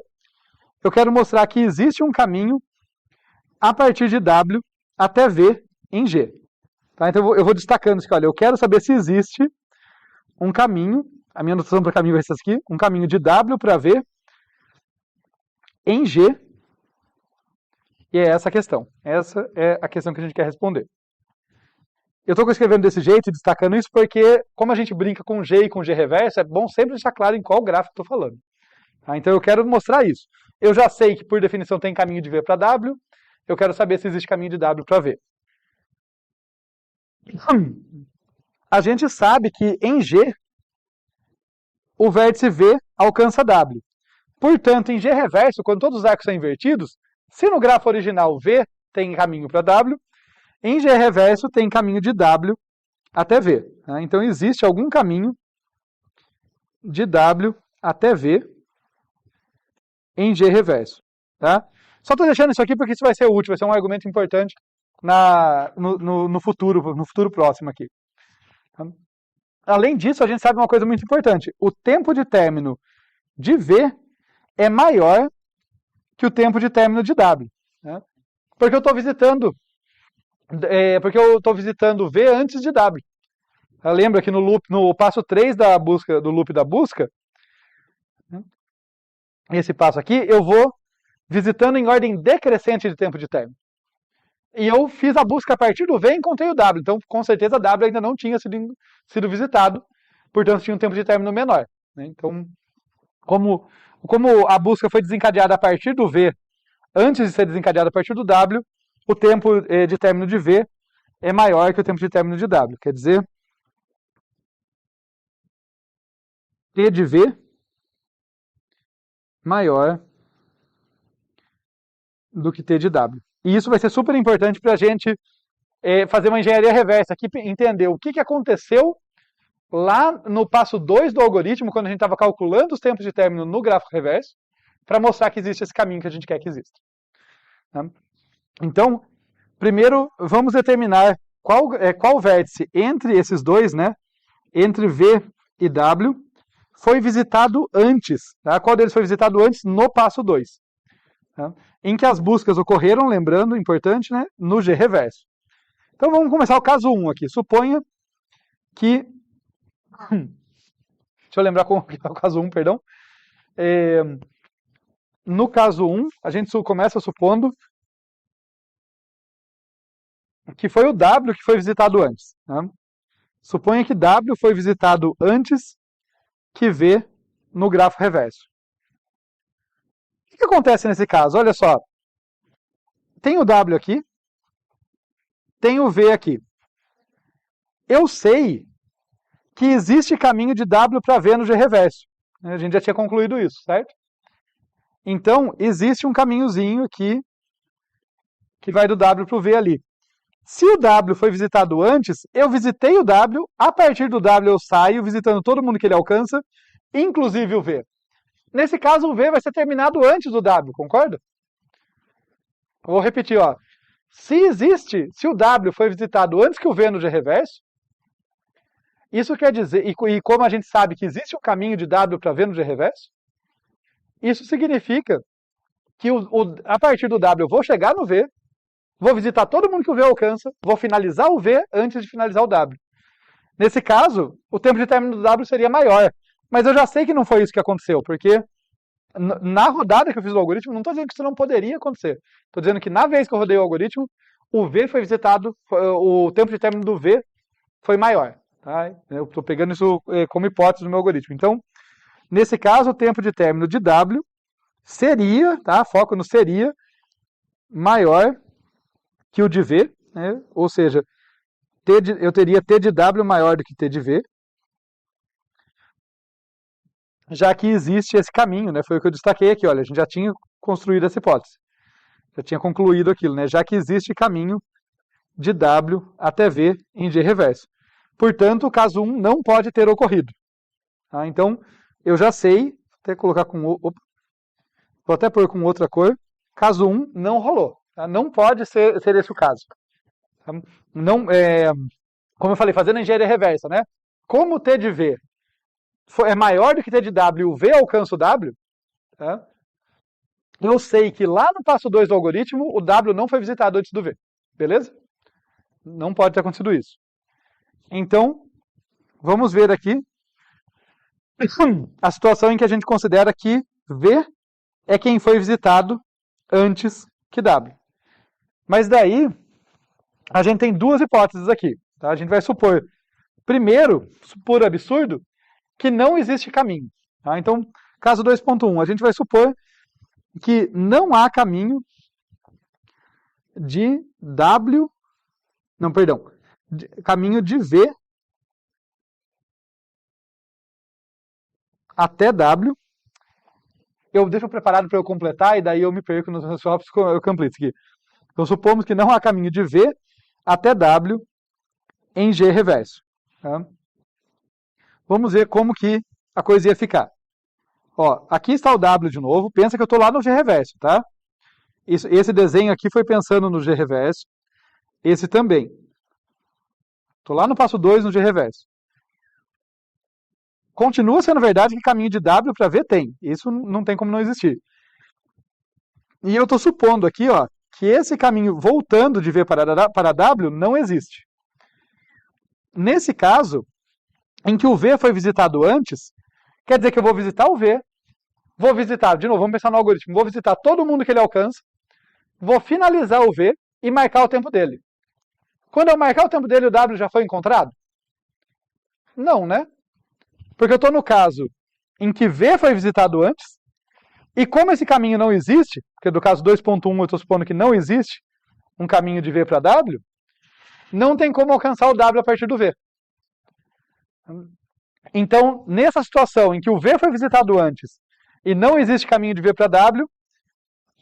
eu quero mostrar que existe um caminho a partir de W até V em G. Tá? Então eu vou destacando isso aqui. Olha, eu quero saber se existe um caminho, a minha notação para caminho vai ser essa aqui, um caminho de W para V em G, e é essa a questão. Essa é a questão que a gente quer responder. Eu estou escrevendo desse jeito e destacando isso porque, como a gente brinca com G e com G reverso, é bom sempre deixar claro em qual gráfico eu estou falando. Tá? Então eu quero mostrar isso. Eu já sei que, por definição, tem caminho de V para W, eu quero saber se existe caminho de W para V. A gente sabe que em G, o vértice V alcança W. Portanto, em G reverso, quando todos os arcos são invertidos, se no grafo original V tem caminho para W, em G reverso tem caminho de W até V. Tá? Então existe algum caminho de W até V em G reverso. Tá? Só estou deixando isso aqui porque isso vai ser útil, vai ser um argumento importante no futuro próximo aqui. Tá? Além disso, a gente sabe uma coisa muito importante. O tempo de término de V é maior que o tempo de término de W. Né? Porque eu estou visitando porque eu estou visitando V antes de W. Lembra que no passo 3 da busca, do loop da busca, esse passo aqui, eu vou visitando em ordem decrescente de tempo de término. E eu fiz a busca a partir do V e encontrei o W. Então, com certeza, W ainda não tinha sido visitado, portanto, tinha um tempo de término menor. Então, como a busca foi desencadeada a partir do V, antes de ser desencadeada a partir do W, o tempo de término de V é maior que o tempo de término de W. Quer dizer, T de V maior do que T de W. E isso vai ser super importante para a gente fazer uma engenharia reversa aqui, entender o que aconteceu lá no passo 2 do algoritmo, quando a gente estava calculando os tempos de término no gráfico reverso, para mostrar que existe esse caminho que a gente quer que exista. Tá? Então, primeiro, vamos determinar qual vértice entre esses dois, né, entre V e W, foi visitado antes. Tá? Qual deles foi visitado antes no passo 2? Tá? Em que as buscas ocorreram, lembrando, importante, né, no G reverso. Então vamos começar o caso 1 aqui. Suponha que... Deixa eu lembrar como é o caso 1, perdão. No caso 1, a gente começa supondo que foi o W que foi visitado antes. Tá? Suponha que W foi visitado antes que V no gráfico reverso. O que acontece nesse caso? Olha só. Tem o W aqui, tem o V aqui. Eu sei que existe caminho de W para V no G reverso. A gente já tinha concluído isso, certo? Então, existe um caminhozinho aqui que vai do W para o V ali. Se o W foi visitado antes, eu visitei o W, a partir do W eu saio visitando todo mundo que ele alcança, inclusive o V. Nesse caso, o V vai ser terminado antes do W, concorda? Vou repetir, ó. Se o W foi visitado antes que o V no G reverso, isso quer dizer, e como a gente sabe que existe um caminho de W para V no G reverso, isso significa que a partir do W eu vou chegar no V, vou visitar todo mundo que o V alcança, vou finalizar o V antes de finalizar o W. Nesse caso, o tempo de término do W seria maior. Mas eu já sei que não foi isso que aconteceu, porque na rodada que eu fiz o algoritmo, não estou dizendo que isso não poderia acontecer. Estou dizendo que na vez que eu rodei o algoritmo, o V foi visitado, o tempo de término do V foi maior. Tá? Eu estou pegando isso como hipótese no meu algoritmo. Então, nesse caso, o tempo de término de W seria, tá? Foco no seria, maior que o de V, né? Ou seja, eu teria T de W maior do que T de V, já que existe esse caminho, né? Foi o que eu destaquei aqui, olha, a gente já tinha construído essa hipótese, já tinha concluído aquilo, né? Já que existe caminho de W até V em G reverso. Portanto, o caso 1 não pode ter ocorrido. Tá? Então, eu já sei, vou até colocar vou até pôr com outra cor, caso 1 não rolou. Tá? Não pode ser esse o caso. Tá? Não, como eu falei, fazendo a engenharia reversa, né? Como T de V é maior do que T de W, o V alcança o W, tá? Eu sei que lá no passo 2 do algoritmo, o W não foi visitado antes do V. Beleza? Não pode ter acontecido isso. Então, vamos ver aqui a situação em que a gente considera que V é quem foi visitado antes que W. Mas daí, a gente tem duas hipóteses aqui. Tá? A gente vai supor, primeiro, por absurdo, que não existe caminho. Tá? Então, caso 2.1, a gente vai supor que não há caminho de W, não, perdão, caminho de V até W. Deixo preparado para eu completar e daí eu me perco nos meus shops, eu completo aqui. Então, supomos que não há caminho de V até W em G reverso. Tá? Vamos ver como que a coisa ia ficar. Ó, aqui está o W de novo. Pensa que eu estou lá no G reverso, tá? Esse desenho aqui foi pensando no G reverso. Esse também. Estou lá no passo 2 no G reverso. Continua sendo verdade que caminho de W para V tem. Isso não tem como não existir. E eu estou supondo aqui, ó, que esse caminho voltando de V para W não existe. Nesse caso, em que o V foi visitado antes, quer dizer que eu vou visitar o V, vou visitar, de novo, vamos pensar no algoritmo, vou visitar todo mundo que ele alcança, vou finalizar o V e marcar o tempo dele. Quando eu marcar o tempo dele, o W já foi encontrado? Não, né? Porque eu estou no caso em que V foi visitado antes, e como esse caminho não existe, porque do caso 2.1 eu estou supondo que não existe um caminho de V para W, não tem como alcançar o W a partir do V. Então, nessa situação em que o V foi visitado antes e não existe caminho de V para W,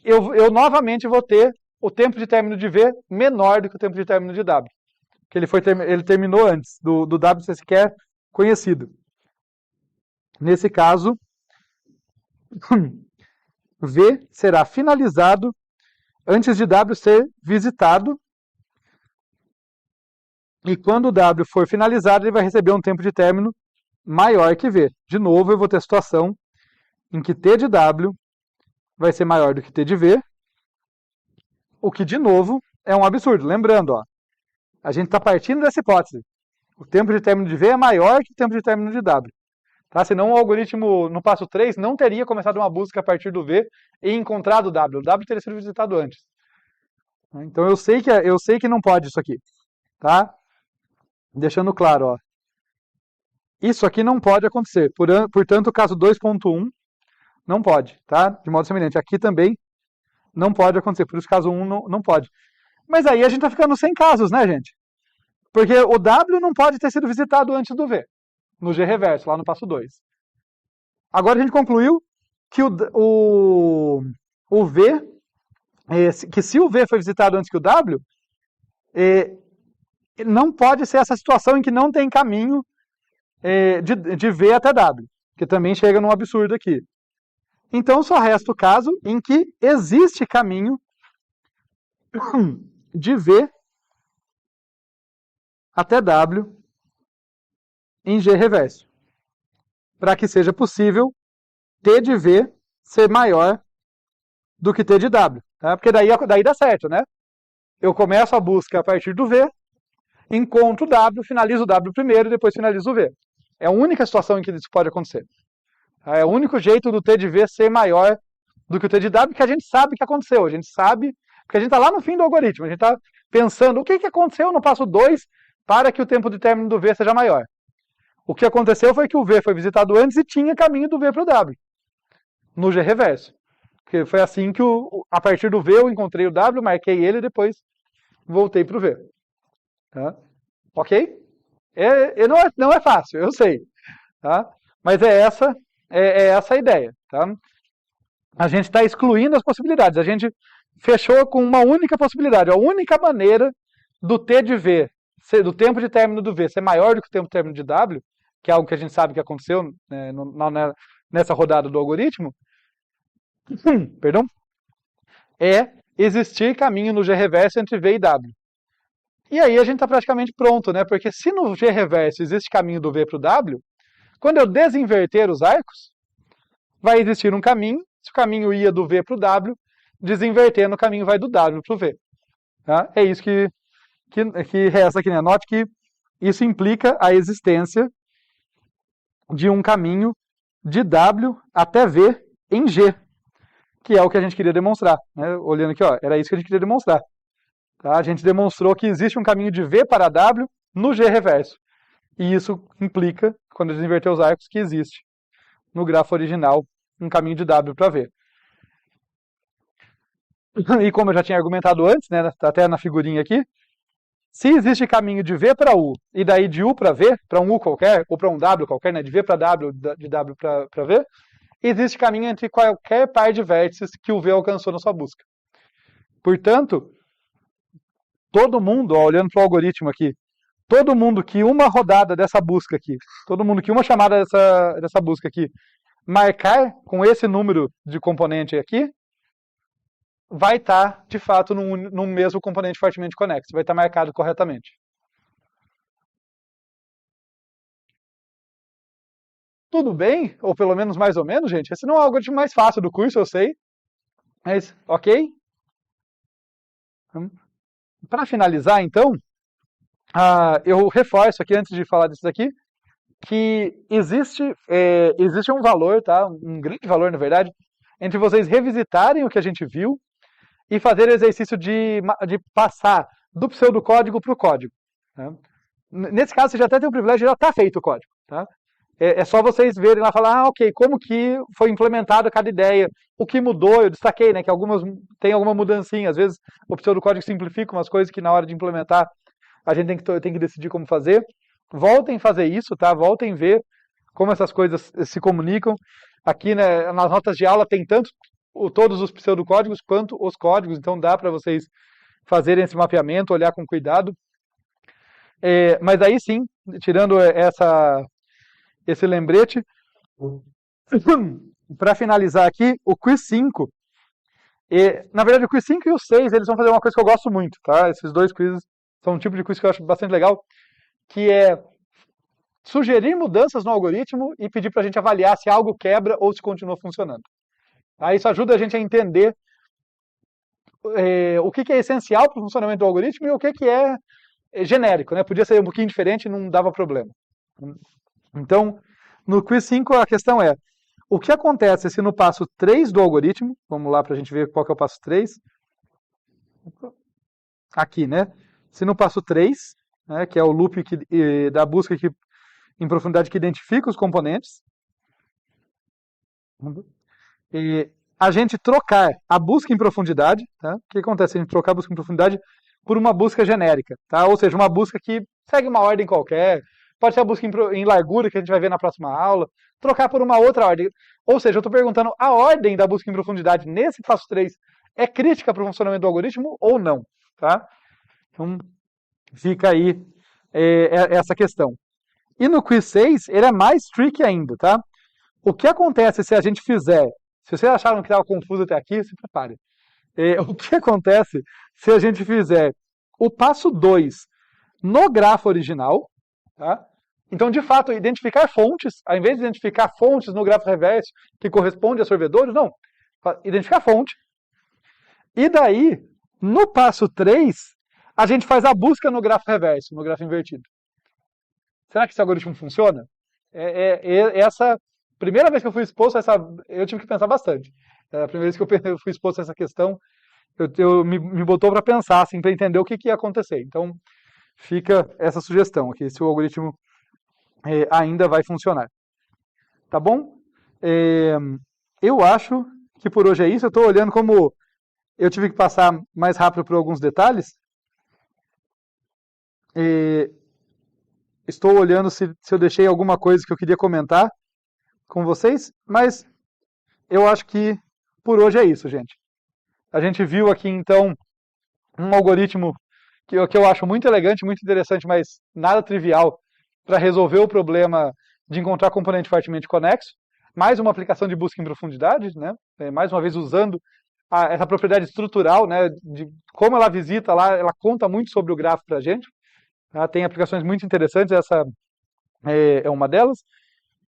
eu novamente vou ter o tempo de término de V menor do que o tempo de término de W. Porque ele terminou antes do W ser sequer conhecido. Nesse caso, V será finalizado antes de W ser visitado. E quando o W for finalizado, ele vai receber um tempo de término maior que V. De novo, eu vou ter a situação em que T de W vai ser maior do que T de V, o que, de novo, é um absurdo. Lembrando, ó, a gente está partindo dessa hipótese. O tempo de término de V é maior que o tempo de término de W. Tá? Senão o algoritmo, no passo 3, não teria começado uma busca a partir do V e encontrado o W. O W teria sido visitado antes. Então eu sei que não pode isso aqui. Tá? Deixando claro, ó. Isso aqui não pode acontecer. Portanto, o caso 2.1 não pode, tá? De modo semelhante. Aqui também não pode acontecer. Por isso, caso 1 não pode. Mas aí a gente está ficando sem casos, né, gente? Porque o W não pode ter sido visitado antes do V, no G reverso, lá no passo 2. Agora a gente concluiu que o V, que se o V foi visitado antes que o W, não pode ser essa situação em que não tem caminho de V até W, que também chega num absurdo aqui. Então só resta o caso em que existe caminho de V até W em G reverso, para que seja possível T de V ser maior do que T de W. Tá? Porque daí dá certo, né? Eu começo a busca a partir do V, encontro o W, finalizo o W primeiro e depois finalizo o V. É a única situação em que isso pode acontecer. É o único jeito do T de V ser maior do que o T de W, que a gente sabe que aconteceu. A gente sabe, porque a gente está lá no fim do algoritmo. A gente está pensando o que aconteceu no passo 2 para que o tempo de término do V seja maior. O que aconteceu foi que o V foi visitado antes e tinha caminho do V para o W, no G reverso. Porque foi assim que, a partir do V, eu encontrei o W, marquei ele e depois voltei para o V. Tá? Ok? Não é fácil, eu sei. Tá? Mas é essa a ideia. Tá? A gente está excluindo as possibilidades. A gente fechou com uma única possibilidade. A única maneira do T de V, do tempo de término do V, ser maior do que o tempo de término de W, que é algo que a gente sabe que aconteceu nessa rodada do algoritmo, perdão, é existir caminho no G reverso entre V e W. E aí a gente está praticamente pronto, né? Porque se no G reverso existe caminho do V para o W, quando eu desinverter os arcos, vai existir um caminho. Se o caminho ia do V para o W, desinvertendo o caminho vai do W para o V. Tá? É isso que resta aqui, né? Note que isso implica a existência de um caminho de W até V em G, que é o que a gente queria demonstrar. Né? Olhando aqui, ó, era isso que a gente queria demonstrar. Tá? A gente demonstrou que existe um caminho de V para W no G reverso. E isso implica, quando eu desinverter os arcos, que existe no grafo original um caminho de W para V. E como eu já tinha argumentado antes, né, até na figurinha aqui, se existe caminho de V para U e daí de U para V, para um U qualquer, ou para um W qualquer, né, de V para W, de W para V, existe caminho entre qualquer par de vértices que o V alcançou na sua busca. Portanto, todo mundo, ó, olhando para o algoritmo aqui, todo mundo que uma rodada dessa busca aqui, todo mundo que uma chamada dessa busca aqui, marcar com esse número de componente aqui, vai estar, de fato, num mesmo componente fortemente conexo, vai estar marcado corretamente. Tudo bem? Ou pelo menos mais ou menos, gente? Esse não é o algoritmo mais fácil do curso, eu sei. Mas, ok? Para finalizar, então, eu reforço aqui, antes de falar disso daqui, que existe um valor, tá? Um grande valor, na verdade, entre vocês revisitarem o que a gente viu e fazer o exercício de passar do pseudocódigo para o código. Tá? Nesse caso, você já até tem o privilégio de já estar feito o código. Tá? É só vocês verem lá e falar, ok, como que foi implementado cada ideia, o que mudou, eu destaquei, né, que tem alguma mudancinha, às vezes o pseudocódigo simplifica umas coisas que na hora de implementar a gente tem que decidir como fazer. Voltem a fazer isso, tá? Voltem a ver como essas coisas se comunicam. Aqui, né, nas notas de aula tem tanto todos os pseudocódigos quanto os códigos, então dá para vocês fazerem esse mapeamento, olhar com cuidado. Mas aí sim, tirando esse lembrete, para finalizar aqui, o quiz 5, na verdade o quiz 5 e o 6, eles vão fazer uma coisa que eu gosto muito, tá? Esses dois quizzes são um tipo de quiz que eu acho bastante legal, que é sugerir mudanças no algoritmo e pedir para a gente avaliar se algo quebra ou se continua funcionando. Tá? Isso ajuda a gente a entender o que é essencial para o funcionamento do algoritmo e o que é genérico, né? Podia ser um pouquinho diferente e não dava problema. Então, no quiz 5 a questão é, o que acontece se no passo 3 do algoritmo, vamos lá para a gente ver qual que é o passo 3, aqui, né? Se no passo 3, né, que é o loop da busca em profundidade que identifica os componentes, a gente trocar a busca em profundidade, tá? O que acontece se a gente trocar a busca em profundidade por uma busca genérica, tá? Ou seja, uma busca que segue uma ordem qualquer, pode ser a busca em largura, que a gente vai ver na próxima aula, trocar por uma outra ordem. Ou seja, eu estou perguntando, a ordem da busca em profundidade nesse passo 3 é crítica para o funcionamento do algoritmo ou não, tá? Então, fica aí essa questão. E no quiz 6, ele é mais tricky ainda, tá? O que acontece se a gente fizer... Se vocês acharam que estava confuso até aqui, se prepare. O que acontece se a gente fizer o passo 2 no grafo original, tá? Então, de fato, identificar fontes, ao invés de identificar fontes no grafo reverso que corresponde a sorvedores, não. Identificar fonte. E daí, no passo 3, a gente faz a busca no grafo reverso, no grafo invertido. Será que esse algoritmo funciona? Essa primeira vez que eu fui exposto a eu tive que pensar bastante. A primeira vez que eu fui exposto a essa questão, me botou para pensar, assim, para entender o que ia acontecer. Então, fica essa sugestão aqui, se o algoritmo ainda vai funcionar. Tá bom? Eu acho que por hoje é isso. Eu estou olhando como eu tive que passar mais rápido por alguns detalhes. Estou olhando se eu deixei alguma coisa que eu queria comentar com vocês, mas eu acho que por hoje é isso, gente. A gente viu aqui, então, um algoritmo que eu acho muito elegante, muito interessante, mas nada trivial para resolver o problema de encontrar componente fortemente conexo. Mais uma aplicação de busca em profundidade, né? Mais uma vez usando essa propriedade estrutural, né? De como ela visita lá, ela conta muito sobre o grafo para a gente. Tá? Tem aplicações muito interessantes, essa é uma delas.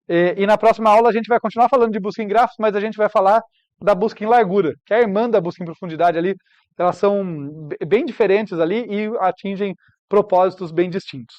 E na próxima aula a gente vai continuar falando de busca em grafos, mas a gente vai falar da busca em largura, que é a irmã da busca em profundidade ali. Elas são bem diferentes ali e atingem propósitos bem distintos.